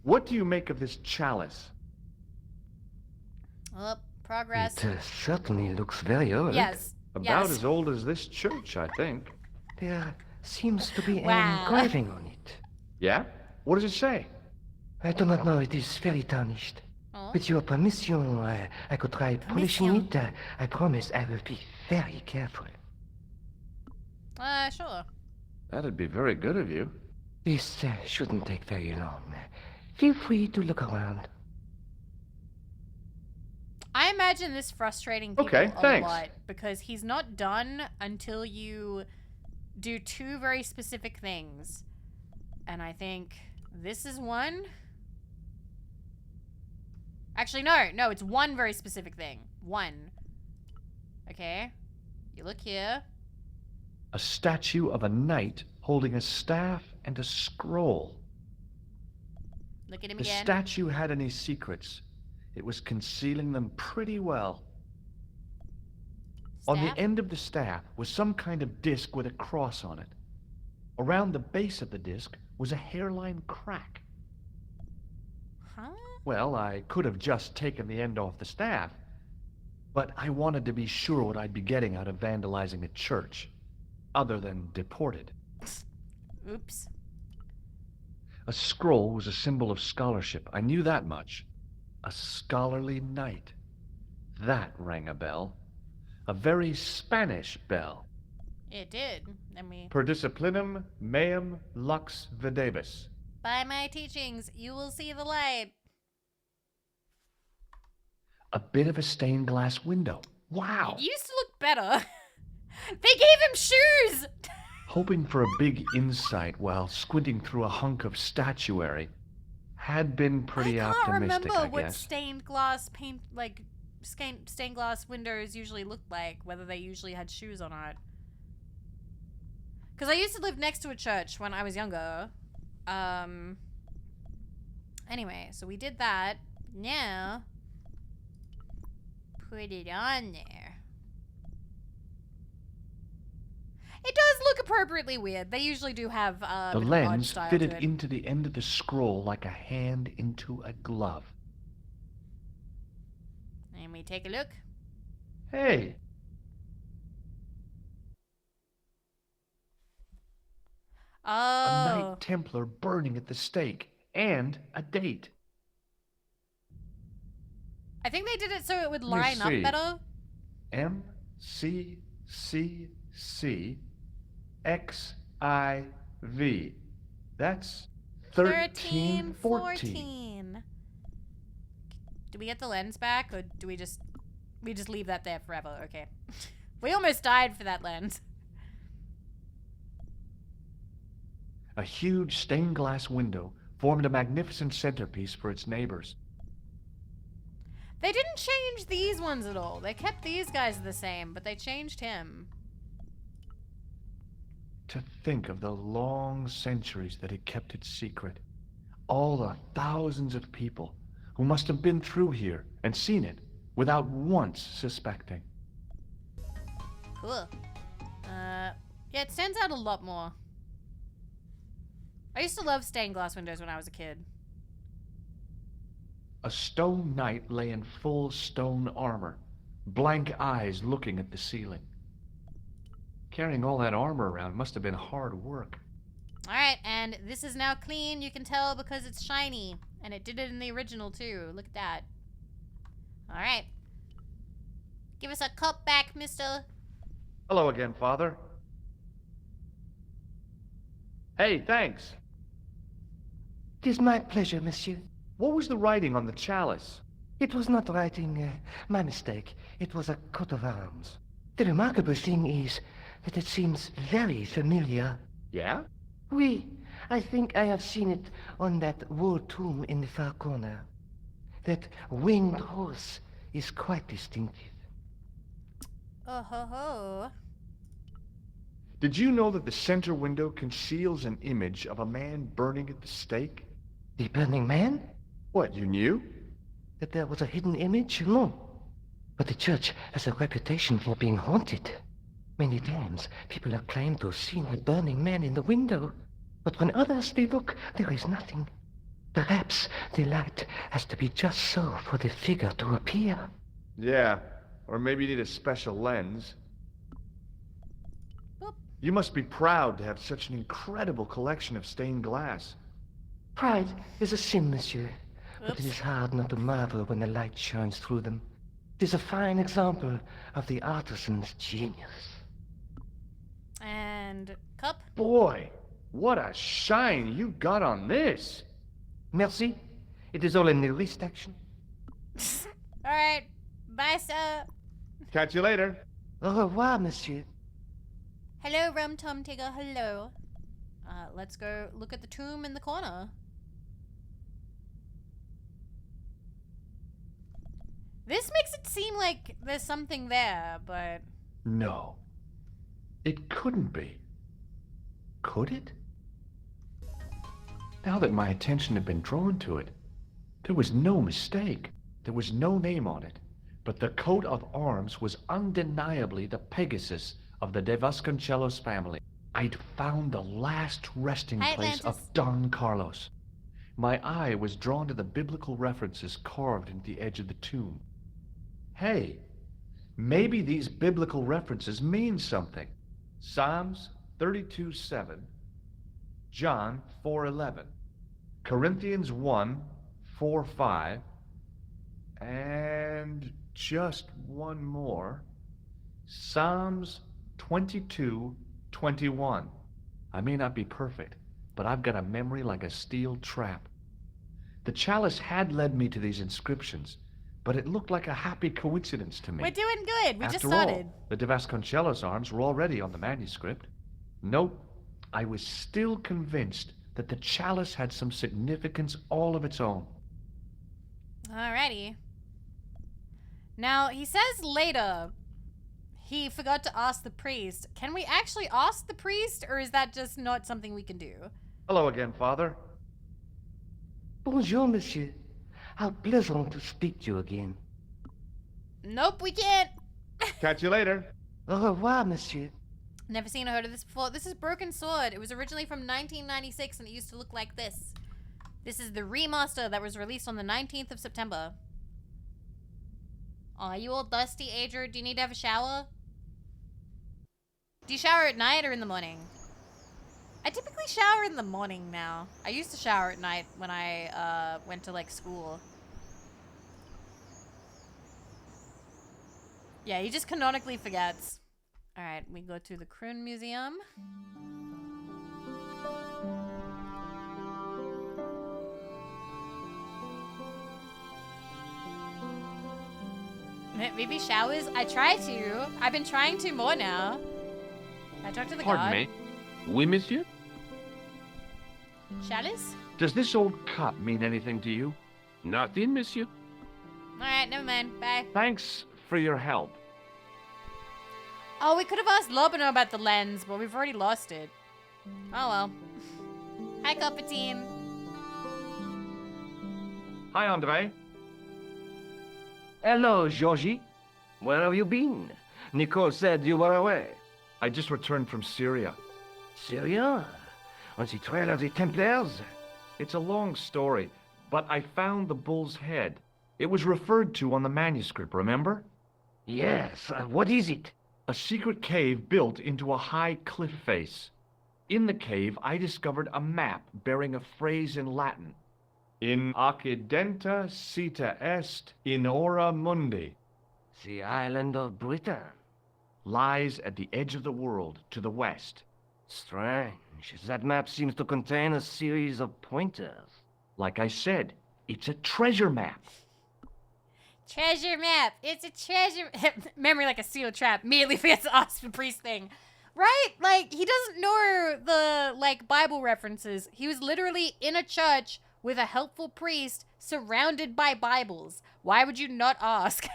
What do you make of this chalice? Oh, progress. It certainly looks very old. Yes. About yes. as old as this church, I think. There seems to be Wow. an engraving on it. Yeah? What does it say? I do not know. It is very tarnished. Oh. With your permission, I could try polishing it. I promise I will be very careful. Sure. That'd be very good of you. This shouldn't take very long. Feel free to look around. I imagine this frustrating people Okay, a thanks. lot because he's not done until you do two very specific things. And I think this is one. Actually, no, it's one very specific thing. One. Okay. You look here. A statue of a knight holding a staff and a scroll. Look at him The again. statue had any secrets. It was concealing them pretty well. On the Staff? end of the staff was some kind of disc with a cross on it. Around the base of the disc was a hairline crack. Huh? Well, I could have just taken the end off the staff, but I wanted to be sure what I'd be getting out of vandalizing a church, other than deported. Oops. A scroll was a symbol of scholarship. I knew that much. A scholarly knight. That rang a bell. A very Spanish bell. It did. And we... Per disciplinum meum lux videbis. By my teachings, you will see the light. A bit of a stained glass window. Wow! It used to look better. They gave him shoes! Hoping for a big insight while squinting through a hunk of statuary had been pretty I can't optimistic, remember I what guess. stained glass paint, like, stained glass windows usually looked like, whether they usually had shoes or not. Because I used to live next to a church when I was younger. Anyway, so we did that. Now, put it on there. It does look appropriately weird. They usually do have The a bit of an odd lens style fitted to it. into the end of the scroll like a hand into a glove. And we take a look. Hey, a Oh. Knight Templar burning at the stake, and a date. I think they did it so it would me line up see. better. MCCCXIV. That's 1314. Do we get the lens back, or do we just leave that there forever? Okay. We almost died for that lens. A huge stained glass window formed a magnificent centerpiece for its neighbors. They didn't change these ones at all. They kept these guys the same, but they changed him. To think of the long centuries that it kept it secret. All the thousands of people who must have been through here and seen it without once suspecting. Cool. Yeah, it stands out a lot more. I used to love stained glass windows when I was a kid. A stone knight lay in full stone armor, blank eyes looking at the ceiling. Carrying all that armor around must have been hard work. Alright, and this is now clean. You can tell because it's shiny. And it did it in the original, too. Look at that. Alright. Give us a cup back, mister. Hello again, Father. Hey, thanks. It is my pleasure, monsieur. What was the writing on the chalice? It was not writing, my mistake. It was a coat of arms. The remarkable thing is that it seems very familiar. Yeah? Oui, I think I have seen it on that wall tomb in the far corner. That winged horse is quite distinctive. Oh ho ho. Did you know that the center window conceals an image of a man burning at the stake? The Burning Man? What, you knew? That there was a hidden image? No. But the church has a reputation for being haunted. Many times, people have claimed to have seen the Burning Man in the window. But when others they look, there is nothing. Perhaps the light has to be just so for the figure to appear. Yeah, or maybe you need a special lens. Boop. You must be proud to have such an incredible collection of stained glass. Pride is a sin, monsieur. But Oops. it is hard not to marvel when the light shines through them. It is a fine example of the artisan's genius. And cup. Boy, what a shine you got on this. Merci. It is all in the wrist action. Alright. Bye, sir. Catch you later. Au revoir, monsieur. Hello, Rum Tum Tigger. Hello. Let's go look at the tomb in the corner. This makes it seem like there's something there, but... No. It couldn't be. Could it? Now that my attention had been drawn to it, there was no mistake. There was no name on it, but the coat of arms was undeniably the Pegasus of the De Vasconcelos family. I'd found the last resting Hi, place Atlantis. of Don Carlos. My eye was drawn to the biblical references carved into the edge of the tomb. Hey, maybe these biblical references mean something. Psalms 32:7, John 4:11, Corinthians 1:4-5, and just one more, Psalms 22:21. I may not be perfect, but I've got a memory like a steel trap. The chalice had led me to these inscriptions, but it looked like a happy coincidence to me. We're doing good. We just After started. all, the De Vasconcelos arms were already on the manuscript. Nope, I was still convinced that the chalice had some significance all of its own. Alrighty. Now, he says later he forgot to ask the priest. Can we actually ask the priest, or is that just not something we can do? Hello again, Father. Bonjour, monsieur. How pleasant to speak to you again. Nope, we can't. Catch you later. Au revoir, monsieur. Never seen or heard of this before. This is Broken Sword. It was originally from 1996 and it used to look like this. This is the remaster that was released on the 19th of September. Aw, you all dusty, Adrian? Do you need to have a shower? Do you shower at night or in the morning? I typically shower in the morning now. I used to shower at night when I went to like school. Yeah, he just canonically forgets. Alright, we go to the Kroon Museum. Maybe showers? I try to. I've been trying to more now. I talked to the Pardon god. me. Oui, monsieur? Chalice? Does this old cup mean anything to you? Nothing, monsieur. Alright, never mind. Bye. Thanks for your help. Oh, we could have asked Lobino about the lens, but we've already lost it. Oh well. Hi, Cuppatine. Hi, Andre. Hello, Georgie. Where have you been? Nicole said you were away. I just returned from Syria. Syria? On the trail of the Templars? It's a long story, but I found the bull's head. It was referred to on the manuscript, remember? Yes. What is it? A secret cave built into a high cliff face. In the cave, I discovered a map bearing a phrase in Latin. In occidenta sita est in ora mundi. The island of Britain. Lies at the edge of the world, to the west. Strange. That map seems to contain a series of pointers. Like I said, it's a treasure map. Treasure map. It's a treasure. Memory like a steel trap. Immediately forgets to ask the priest thing. Right? Like, he doesn't know the, like, Bible references. He was literally in a church with a helpful priest surrounded by Bibles. Why would you not ask?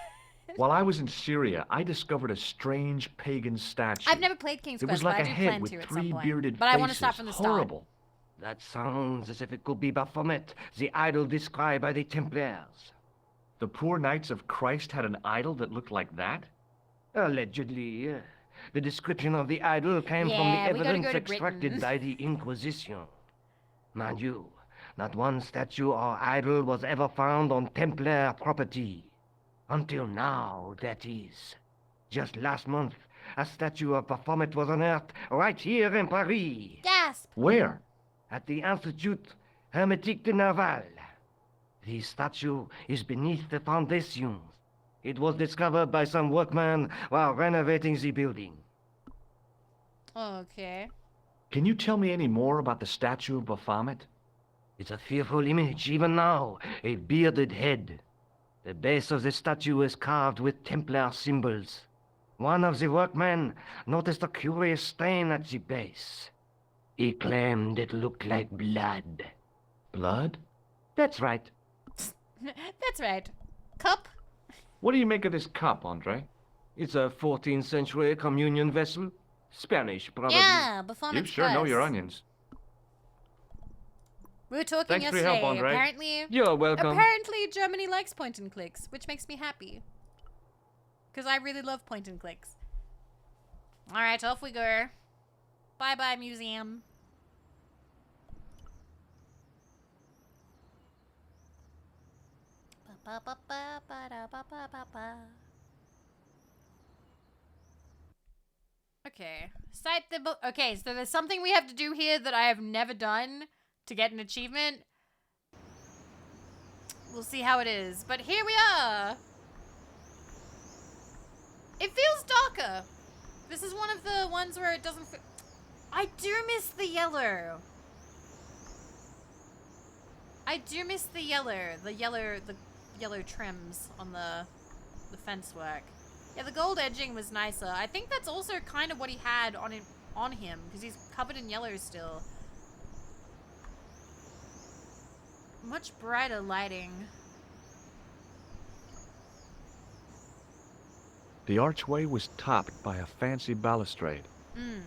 While I was in Syria, I discovered a strange pagan statue. I've never played King's It Quest, was like but a I do head plan with to at three some point. bearded But faces. I want to start from the start. Horrible. That sounds as if it could be Baphomet, the idol described by the Templars. The poor Knights of Christ had an idol that looked like that? Allegedly, yeah. The description of the idol came from the Yeah, we gotta evidence go to extracted Britain. by the Inquisition. Mind you, not one statue or idol was ever found on Templar property. Until now, that is. Just last month, a statue of Baphomet was unearthed right here in Paris, Gasp! Where? at the Institut Hermétique de Naval. The statue is beneath the foundations. It was discovered by some workmen while renovating the building. Okay. Can you tell me any more about the statue of Baphomet? It's a fearful image, even now, a bearded head. The base of the statue is carved with Templar symbols. One of the workmen noticed a curious stain at the base. He claimed it looked like blood. Blood? That's right. That's right. Cup? What do you make of this cup, Andre? It's a 14th century communion vessel. Spanish, probably. Yeah, Baphomet's You sure know Press. your onions. We were talking Thanks for your yesterday. help, Andre. You're welcome. Apparently Germany likes point and clicks, which makes me happy. Because I really love point and clicks. Alright, off we go. Bye-bye, museum. Okay. Cite the book. Okay, so there's something we have to do here that I have never done to get an achievement. We'll see how it is. But here we are. It feels darker. This is one of the ones where it doesn't feel... I do miss the yellow. I do miss the yellow. The yellow trims on the fence work. Yeah, the gold edging was nicer. I think that's also kind of what he had on him, because he's covered in yellow still. Much brighter lighting. The archway was topped by a fancy balustrade. Mm.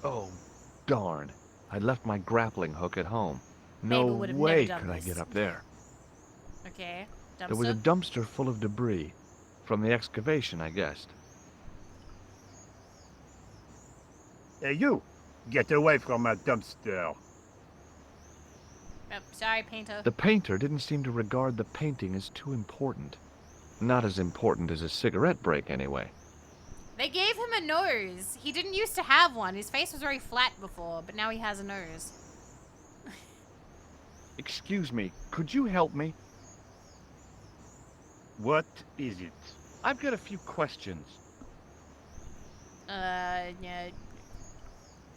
Oh, darn. I left my grappling hook at home. Mabel No would have way never done could I this. get up there. Okay. There was a dumpster full of debris. From the excavation, I guessed. Hey, you! Get away from my dumpster. Oh, sorry, painter. The painter didn't seem to regard the painting as too important. Not as important as a cigarette break, anyway. They gave him a nose. He didn't used to have one. His face was very flat before, but now he has a nose. Excuse me, could you help me? What is it? I've got a few questions. Yeah.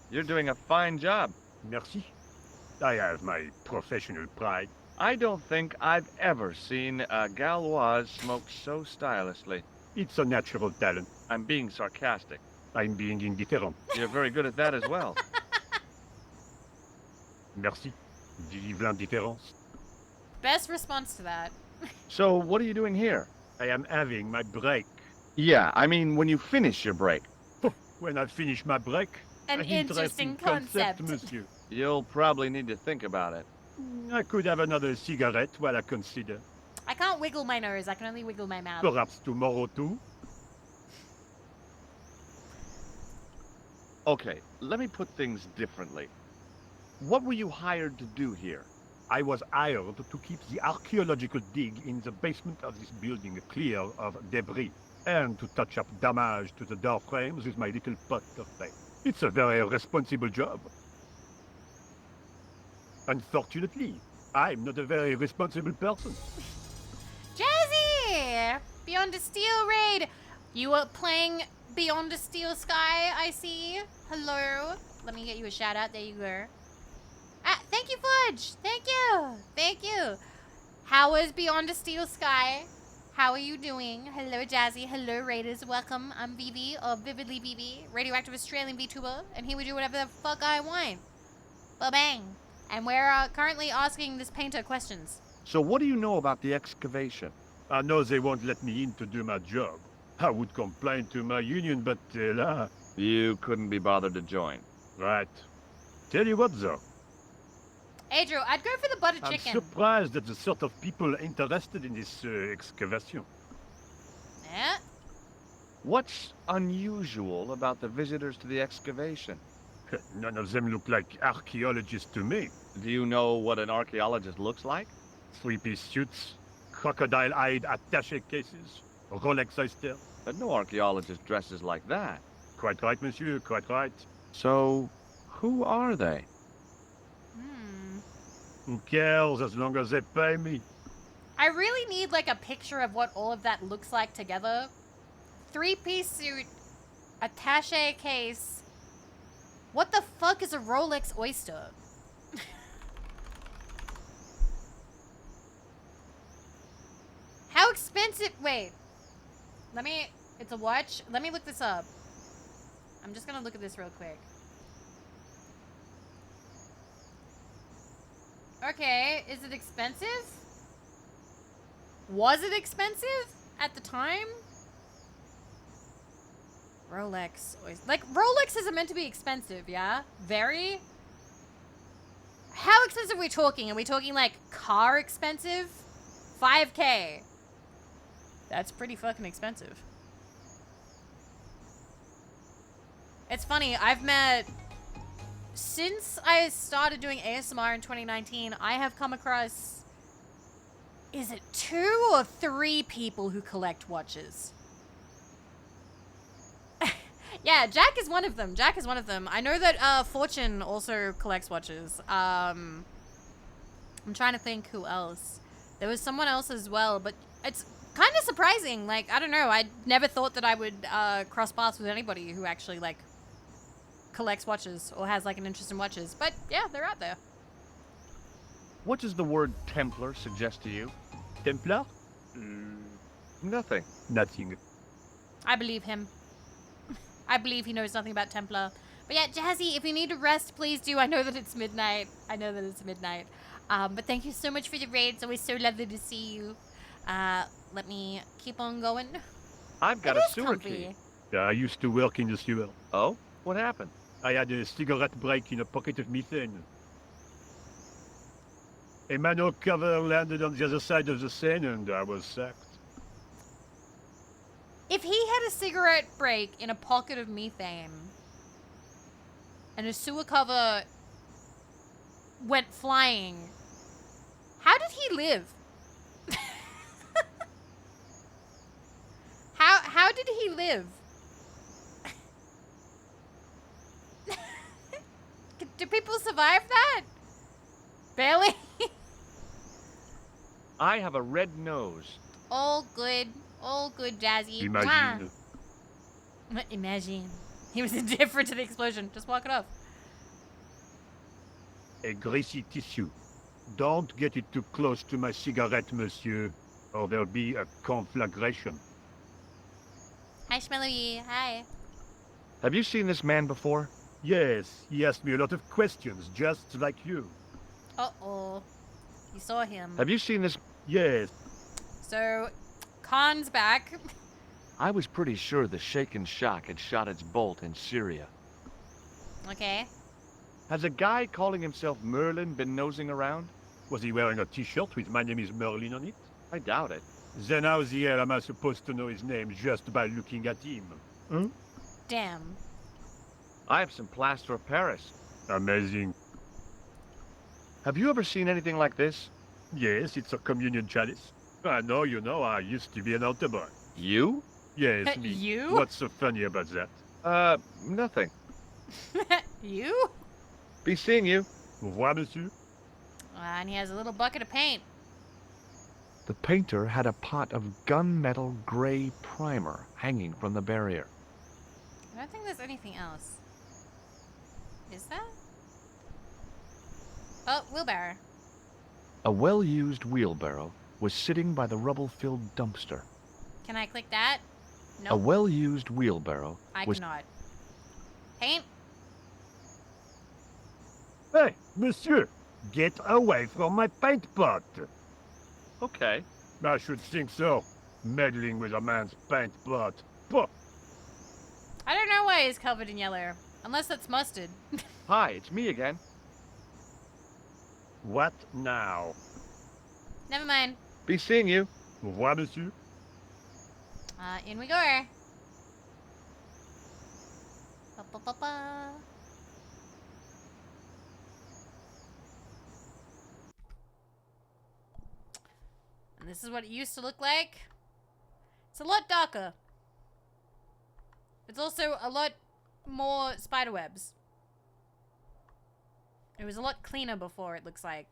You're doing a fine job. Merci. I have my professional pride. I don't think I've ever seen a Gauloise smoke so stylishly. It's a natural talent. I'm being sarcastic. I'm being indifferent. You're very good at that as well. Merci. Vive l'indifférence. Best response to that. So, what are you doing here? I am having my break. Yeah, I mean when you finish your break. When I finish my break. An interesting concept. monsieur. You'll probably need to think about it. I could have another cigarette while I consider. I can't wiggle my nose. I can only wiggle my mouth. Perhaps tomorrow too. Okay, let me put things differently. What were you hired to do here? I was hired to keep the archaeological dig in the basement of this building clear of debris, and to touch up damage to the door frames with my little pot of paint. It's a very responsible job. Unfortunately, I'm not a very responsible person. Jazzy! Beyond a Steel Raid! You are playing Beyond a Steel Sky, I see. Hello. Let me get you a shout out. There you go. Ah, thank you, Fudge. Thank you. Thank you. How is Beyond a Steel Sky? How are you doing? Hello, Jazzy. Hello, Raiders. Welcome. I'm Vivi, or Vividly Vivi, radioactive Australian VTuber, and here we do whatever the fuck I want. Ba-bang. And we're currently asking this painter questions. So what do you know about the excavation? I know they won't let me in to do my job. I would complain to my union, but là. You couldn't be bothered to join. Right. Tell you what, though. Adro, I'd go for the butter I'm chicken. surprised at the sort of people interested in this excavation. Yeah. What's unusual about the visitors to the excavation? None of them look like archaeologists to me. Do you know what an archaeologist looks like? Three-piece suits, crocodile-eyed attaché cases, Rolex oyster. But no archaeologist dresses like that. Quite right, monsieur, quite right. So, who are they? Who cares as long as they pay me? I really need like a picture of what all of that looks like together. Three-piece suit, attaché case. What the fuck is a Rolex oyster? How expensive? Wait. It's a watch? Let me look this up. I'm just gonna look at this real quick. Okay, is it expensive? Was it expensive at the time? Rolex. Like, Rolexes are meant to be expensive, yeah? Very? How expensive are we talking? Are we talking, like, car expensive? 5K. That's pretty fucking expensive. It's funny, I've met... Since I started doing ASMR in 2019, I have come across... Is it 2 or 3 people who collect watches? Yeah, Jack is one of them. Jack is one of them. I know that Fortune also collects watches. I'm trying to think who else. There was someone else as well, but it's kind of surprising. Like, I don't know. I never thought that I would cross paths with anybody who actually, like, collects watches or has, like, an interest in watches. But, yeah, they're out there. What does the word Templar suggest to you? Templar? Nothing. Nothing. I believe him. I believe he knows nothing about Templar. But yeah, Jazzy, if you need to rest, please do. I know that it's midnight. But thank you so much for the raid. It's always so lovely to see you. Let me keep on going. I've got It a is sewer comfy. key. I used to work in the sewer. Oh? What happened? I had a cigarette break in a pocket of methane. A manhole cover landed on the other side of the Seine and I was sacked. If he had a cigarette break in a pocket of methane and a sewer cover went flying, how did he live? How did he live? Do people survive that? Barely. I have a red nose. All good, Jazzy. Imagine. Mwah. Imagine. He was indifferent to the explosion. Just walk it off. A greasy tissue. Don't get it too close to my cigarette, monsieur, or there'll be a conflagration. Hi, Schmelly. Hi. Have you seen this man before? Yes, he asked me a lot of questions, just like you. Uh-oh. You saw him. Have you seen this? Yes. So, Khan's back. I was pretty sure the shaken shock had shot its bolt in Syria. Okay. Has a guy calling himself Merlin been nosing around? Was he wearing a t-shirt with "My name is Merlin" on it? I doubt it. Then how the hell am I supposed to know his name just by looking at him? Huh? Damn. I have some plaster of Paris. Amazing. Have you ever seen anything like this? Yes, it's a communion chalice. I know, you know, I used to be an altar boy. You? Yes, me. You? What's so funny about that? Nothing. You? Be seeing you. Au revoir, monsieur. And he has a little bucket of paint. The painter had a pot of gunmetal gray primer hanging from the barrier. I don't think there's anything else. Is there? Oh, wheelbarrow. A well-used wheelbarrow was sitting by the rubble-filled dumpster. Can I click that? A Nope. well-used wheelbarrow I was... cannot. Paint? Hey, monsieur! Get away from my paint pot! Okay. I should think so. Meddling with a man's paint pot. Puh. I don't know why he's covered in yellow. Unless that's mustard. Hi, it's me again. What now? Never mind. Be seeing you. Au revoir, monsieur. In we go. Ba, ba, ba, ba. And this is what it used to look like. It's a lot darker. It's also a lot more spiderwebs. It was a lot cleaner before, it looks like.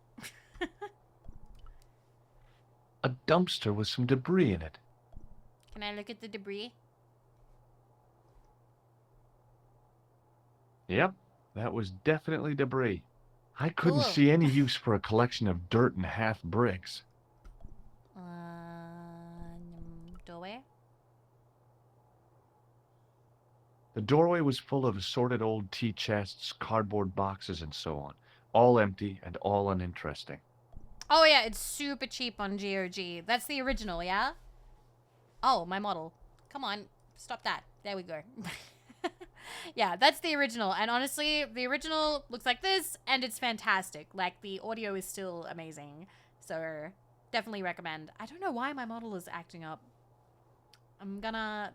A dumpster with some debris in it. Can I look at the debris? Yep, that was definitely debris. I couldn't Cool. see any use for a collection of dirt and half bricks. Doorway? The doorway was full of assorted old tea chests, cardboard boxes, and so on. All empty and all uninteresting. Oh yeah, it's super cheap on GOG. That's the original, yeah? Oh, my model. Come on, stop that. There we go. Yeah, that's the original. And honestly, the original looks like this, and it's fantastic. Like, the audio is still amazing. So, definitely recommend. I don't know why my model is acting up.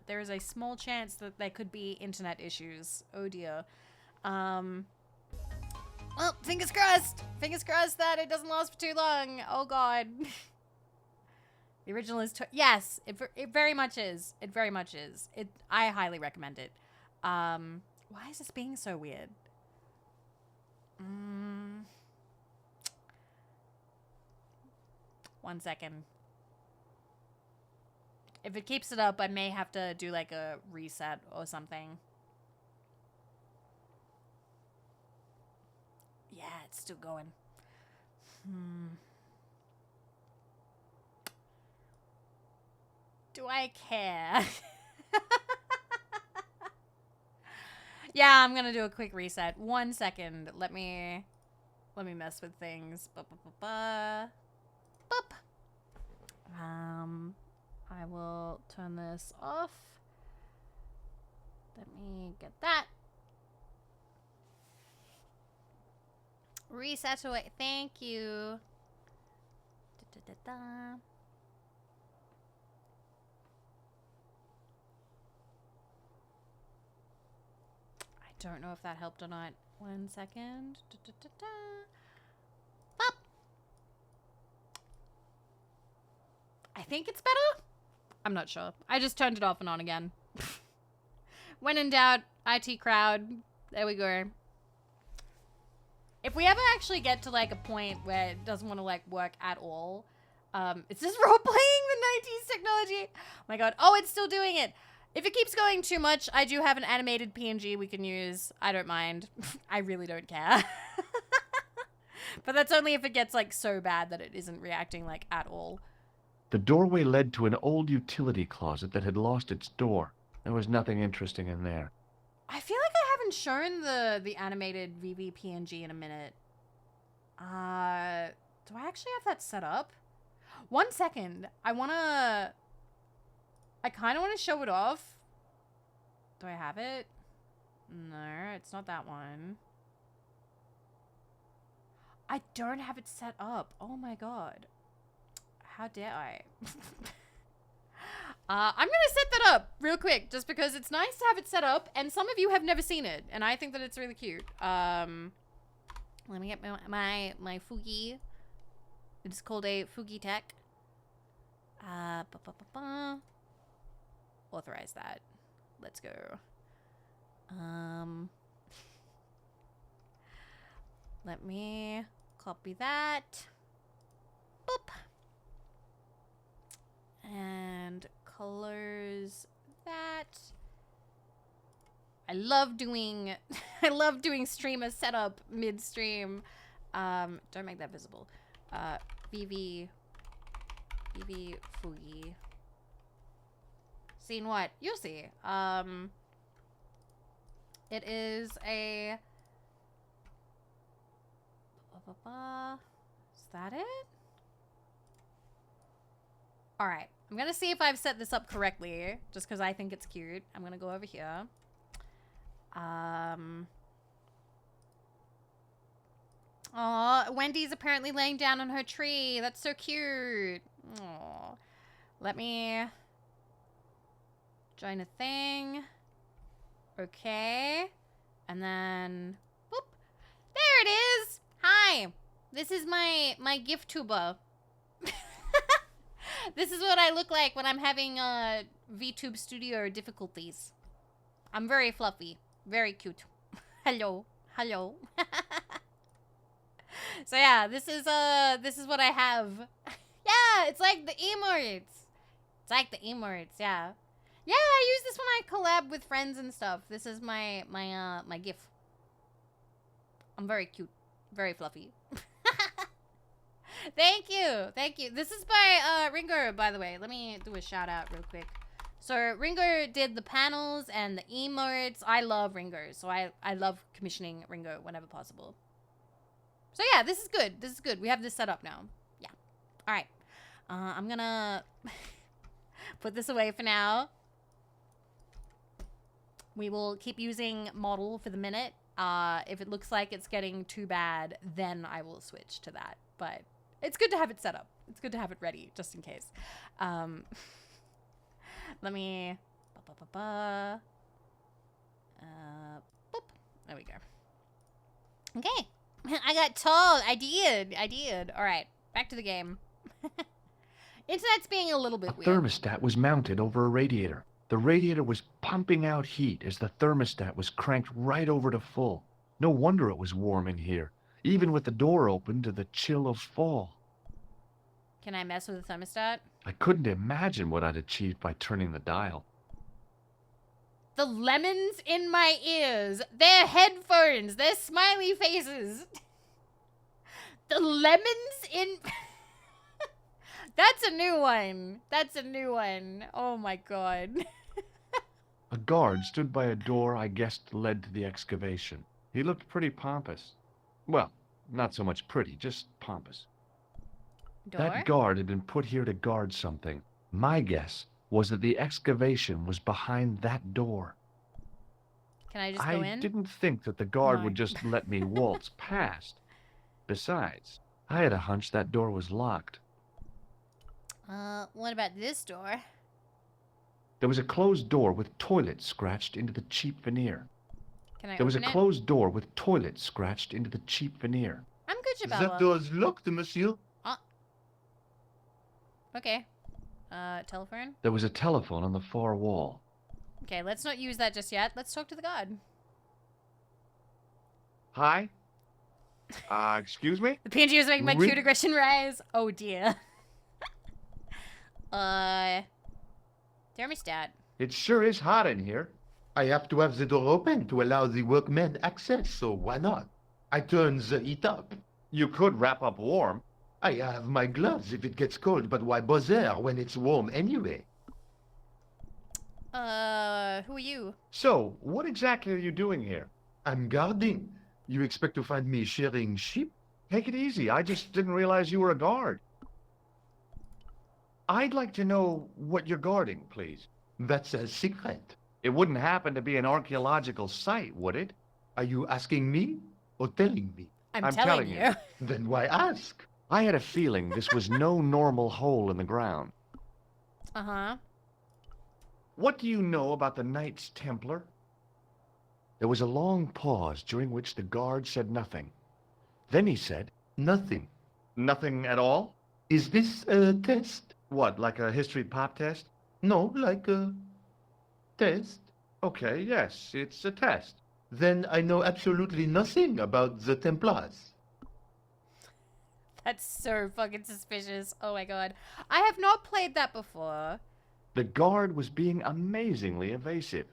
There is a small chance that there could be internet issues. Oh dear. Well, fingers crossed. Fingers crossed that it doesn't last for too long. Oh god. The original is, yes, it very much is. It very much is. I highly recommend it. Why is this being so weird? One second. If it keeps it up, I may have to do like a reset or something. Yeah, it's still going. Do I care? Yeah, I'm gonna do a quick reset. 1 second. Let me mess with things. Boop. I will turn this off. Let me get that. Reset away. Thank you. I don't know if that helped or not. 1 second. Pop. I think it's better. I'm not sure. I just turned it off and on again. When in doubt, IT crowd. There we go. If we ever actually get to like a point where it doesn't want to like work at all, it's just role playing the 90s technology. Oh my god. Oh, it's still doing it. If it keeps going too much, I do have an animated PNG we can use. I don't mind. I really don't care. But that's only if it gets like so bad that it isn't reacting like at all. The doorway led to an old utility closet that had lost its door. There was nothing interesting in there. I feel like I haven't shown the animated Vivi PNG in a minute. Do I actually have that set up? 1 second. I wanna I kind of want to show it off. Do I have it? No, it's not that one. I don't have it set up. Oh my god. How dare I? I'm gonna set that up real quick, just because it's nice to have it set up, and some of you have never seen it, and I think that it's really cute. Let me get my Fugi. It's called a Fugi Tech. Authorize that. Let's go. Let me copy that. Boop. And colors that. I love doing streamer setup mid-stream. Don't make that visible. Vivi Fugi. Seen what? You'll see. It is a... Is that it? Alright. I'm gonna see if I've set this up correctly, just because I think it's cute. I'm gonna go over here. Aw, Wendy's apparently laying down on her tree. That's so cute. Aw. Let me join a thing. Okay. And then, boop. There it is. Hi. This is my gift tuber. This is what I look like when I'm having VTube Studio difficulties. I'm very fluffy. Very cute. Hello. Hello. So yeah, this is what I have. Yeah, it's like the emotes. It's like the emotes, yeah. Yeah, I use this when I collab with friends and stuff. This is my GIF. I'm very cute. Very fluffy. Thank you. Thank you. This is by Ringo, by the way. Let me do a shout out real quick. So Ringo did the panels and the emotes. I love Ringo, so I love commissioning Ringo whenever possible. So yeah, this is good. This is good. We have this set up now. Yeah. All right. I'm gonna put this away for now. We will keep using model for the minute. If it looks like it's getting too bad, then I will switch to that. But it's good to have it set up. It's good to have it ready, just in case. Let me... boop. There we go. Okay. I got told. I did. All right. Back to the game. Internet's being a little bit weird. A thermostat was mounted over a radiator. The radiator was pumping out heat as the thermostat was cranked right over to full. No wonder it was warm in here, even with the door open to the chill of fall. Can I mess with the thermostat? I couldn't imagine what I'd achieved by turning the dial. The lemons in my ears. They're headphones. They're smiley faces. The lemons in... That's a new one. That's a new one. Oh my god. A guard stood by a door I guessed led to the excavation. He looked pretty pompous. Well, not so much pretty, just pompous. Door? That guard had been put here to guard something. My guess was that the excavation was behind that door. Can I just go in? I didn't think that the guard No. would just let me waltz past. Besides, I had a hunch that door was locked. What about this door? There was a closed door with toilet scratched into the cheap veneer. Can I There was a open it? closed door with toilet scratched into the cheap veneer. I'm good, That Jabala. door's locked, monsieur. Okay. Telephone? There was a telephone on the far wall. Okay, let's not use that just yet. Let's talk to the god. Hi? Excuse me? The PNG is making my Re- cute aggression rise. Oh dear. Thermostat. It sure is hot in here. I have to have the door open to allow the workmen access, so why not? I turn the heat up. You could wrap up warm. I have my gloves if it gets cold, but why bother when it's warm anyway? Who are you? So, what exactly are you doing here? I'm guarding. You expect to find me shearing sheep? Take it easy. I just didn't realize you were a guard. I'd like to know what you're guarding, please. That's a secret. It wouldn't happen to be an archaeological site, would it? Are you asking me or telling me? I'm telling you. Then why ask? I had a feeling this was no normal hole in the ground. Uh-huh. What do you know about the Knights Templar? There was a long pause during which the guard said nothing. Then he said, Nothing. nothing at all? Is this a test? What, like a history pop test? No, like a test. Okay, yes, it's a test. Then I know absolutely nothing about the Templars. That's so fucking suspicious. Oh my god. I have not played that before. The guard was being amazingly evasive.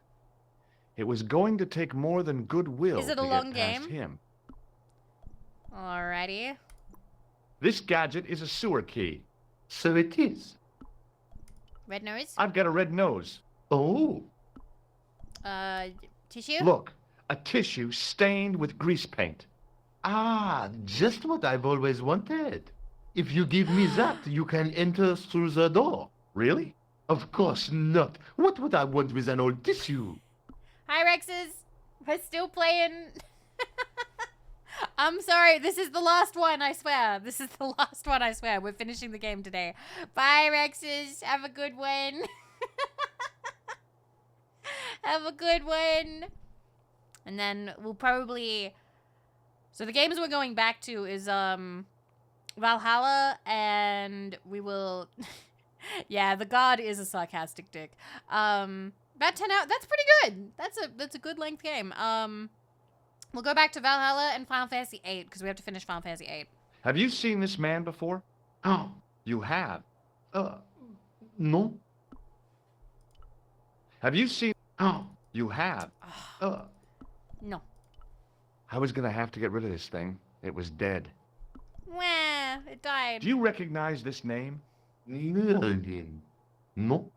It was going to take more than goodwill Is it to a get long past game? him. Alrighty. This gadget is a sewer key. So it is. Red nose? I've got a red nose. Oh, Tissue? Look, a tissue stained with grease paint. just what I've always wanted. If you give me that, you can enter through the door. Really? Of course not. What would I want with an old tissue? Hi, Rexes. We're still playing. I'm sorry. This is the last one, I swear. This is the last one, I swear. We're finishing the game today. Bye, Rexes. Have a good one. Have a good one. And then we'll probably... So the games we're going back to is Valhalla, and we will... Yeah, the god is a sarcastic dick. About 10 hours. That's pretty good. That's a good length game. We'll go back to Valhalla and Final Fantasy VIII because we have to finish Final Fantasy VIII. Have you seen this man before? Oh, You have. no. Have you seen... Oh, You have. No. I was gonna have to get rid of this thing. It was dead. Wah, it died. Do you recognize this name? no.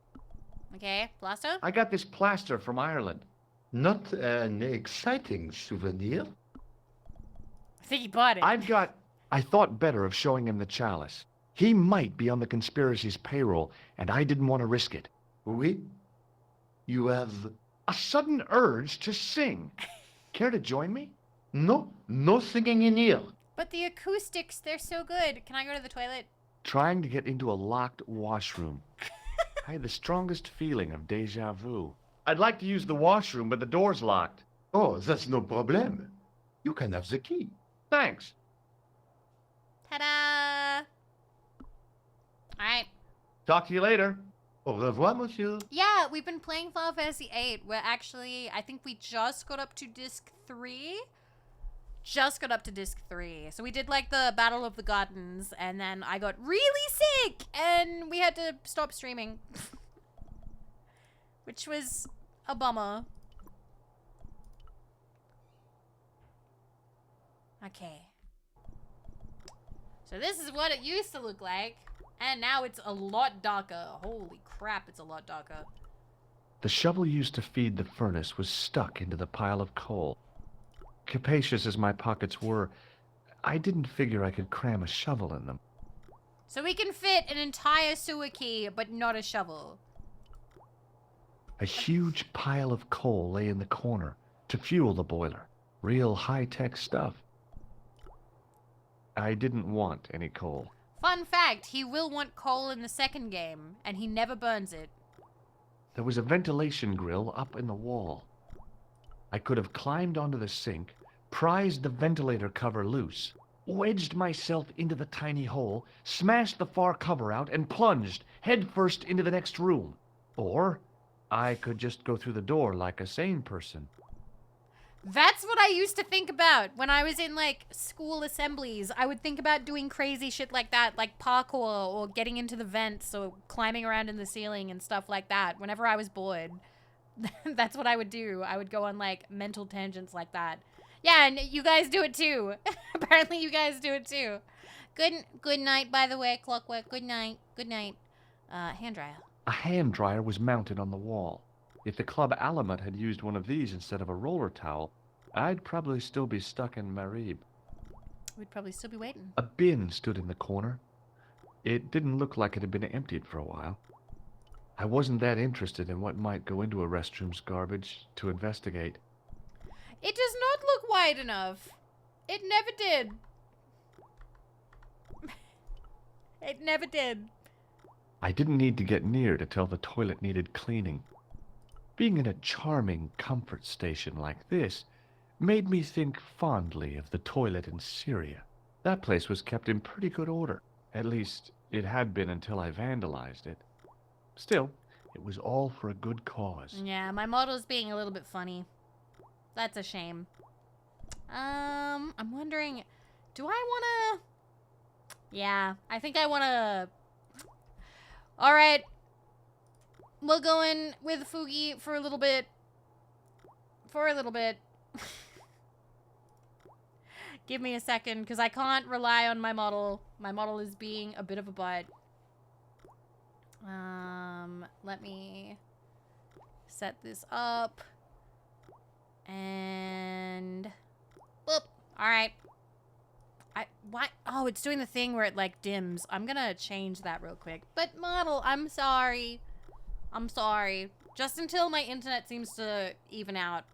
Okay, Blasto? I got this plaster from Ireland. Not an exciting souvenir. I think he bought it. I thought better of showing him the chalice. He might be on the conspiracy's payroll, and I didn't want to risk it. Oui. You have... A sudden urge to sing. Care to join me? No singing in here. But the acoustics, they're so good. Can I go to the toilet? Trying to get into a locked washroom. I had the strongest feeling of deja vu. I'd like to use the washroom, but the door's locked. Oh, that's no problem. You can have the key. Thanks. Ta-da! Alright. Talk to you later. Au revoir, monsieur. Yeah, we've been playing Final Fantasy VIII. We're actually, I think we just got up to disc 3. Just got up to disc 3. So we did like the Battle of the Gardens, and then I got really sick, and we had to stop streaming. Which was a bummer. Okay. So this is what it used to look like. And now it's a lot darker. Holy crap, it's a lot darker. The shovel used to feed the furnace was stuck into the pile of coal. Capacious as my pockets were, I didn't figure I could cram a shovel in them. So we can fit an entire sewer key, but not a shovel. A huge pile of coal lay in the corner to fuel the boiler. Real high-tech stuff. I didn't want any coal. Fun fact, he will want coal in the second game, and he never burns it. There was a ventilation grill up in the wall. I could have climbed onto the sink, prized the ventilator cover loose, wedged myself into the tiny hole, smashed the far cover out, and plunged headfirst into the next room. Or I could just go through the door like a sane person. That's what I used to think about when I was in, like, school assemblies. I would think about doing crazy shit like that, like parkour or getting into the vents or climbing around in the ceiling and stuff like that whenever I was bored. That's what I would do. I would go on, like, mental tangents like that. Yeah, and you guys do it too. Apparently you guys do it too. Good night, by the way, Clockwork. Good night. Good night. Hand dryer. A hand dryer was mounted on the wall. If the Club Alamut had used one of these instead of a roller towel, I'd probably still be stuck in Marib. We'd probably still be waiting. A bin stood in the corner. It didn't look like it had been emptied for a while. I wasn't that interested in what might go into a restroom's garbage to investigate. It does not look wide enough. It never did. It never did. I didn't need to get near to tell the toilet needed cleaning. Being in a charming comfort station like this made me think fondly of the toilet in Syria. That place was kept in pretty good order. At least, it had been until I vandalized it. Still, it was all for a good cause. Yeah, my model's being a little bit funny. That's a shame. I'm wondering, do I wanna... Yeah, I think I wanna... Alright. We'll go in with Fugi for a little bit. Give me a second, because I can't rely on my model. My model is being a bit of a butt. Let me set this up. And... Boop. Alright. Why? Oh, it's doing the thing where it, like, dims. I'm gonna change that real quick. But, model, I'm sorry. I'm sorry. Just until my internet seems to even out.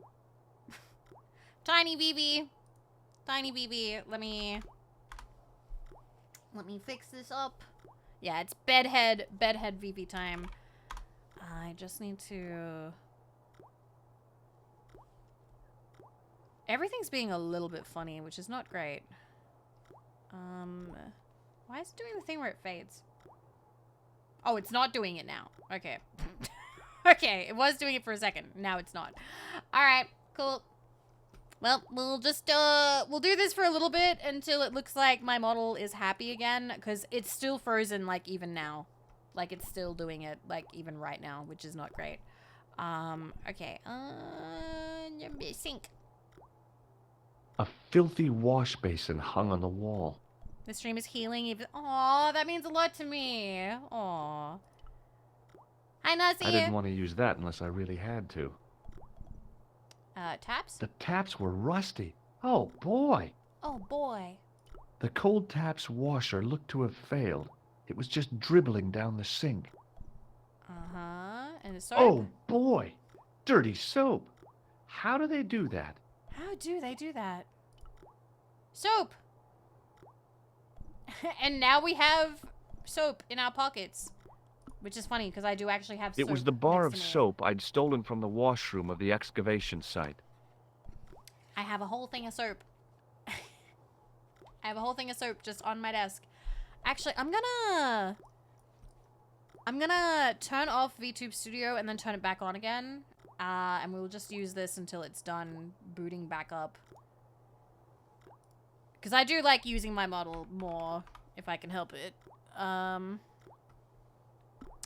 Tiny Vivi. Tiny Vivi. Let me fix this up. Yeah, it's bedhead Vivi time. I just need to... Everything's being a little bit funny, which is not great. Why is it doing the thing where it fades? Oh, it's not doing it now. Okay. Okay, it was doing it for a second. Now it's not. Alright, cool. Well, we'll just, we'll do this for a little bit until it looks like my model is happy again, because it's still frozen, like, even now. Like, it's still doing it, like, even right now, which is not great. Okay, sink. A filthy wash basin hung on the wall. The stream is healing even. Aw, that means a lot to me. Aw. Hi, Nazi. I didn't want to use that unless I really had to. Taps? The taps were rusty. Oh, boy. Oh, boy. The cold taps washer looked to have failed. It was just dribbling down the sink. Uh-huh. And the soap? Oh, boy. Dirty soap. How do they do that? How do they do that? Soap! And now we have soap in our pockets. Which is funny, because I do actually have soap. It was the bar of next to me. soap I'd stolen from the washroom of the excavation site. I have a whole thing of soap. I have a whole thing of soap just on my desk. Actually, I'm gonna turn off VTube Studio and then turn it back on again. And we'll just use this until it's done booting back up. Because I do like using my model more, if I can help it.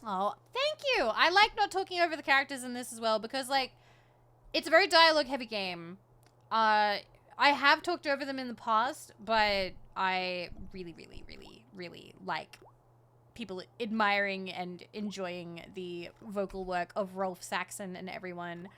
Oh, thank you! I like not talking over the characters in this as well, because, like, it's a very dialogue-heavy game. I have talked over them in the past, but I really, really, really, really like people admiring and enjoying the vocal work of Rolf Saxon and everyone.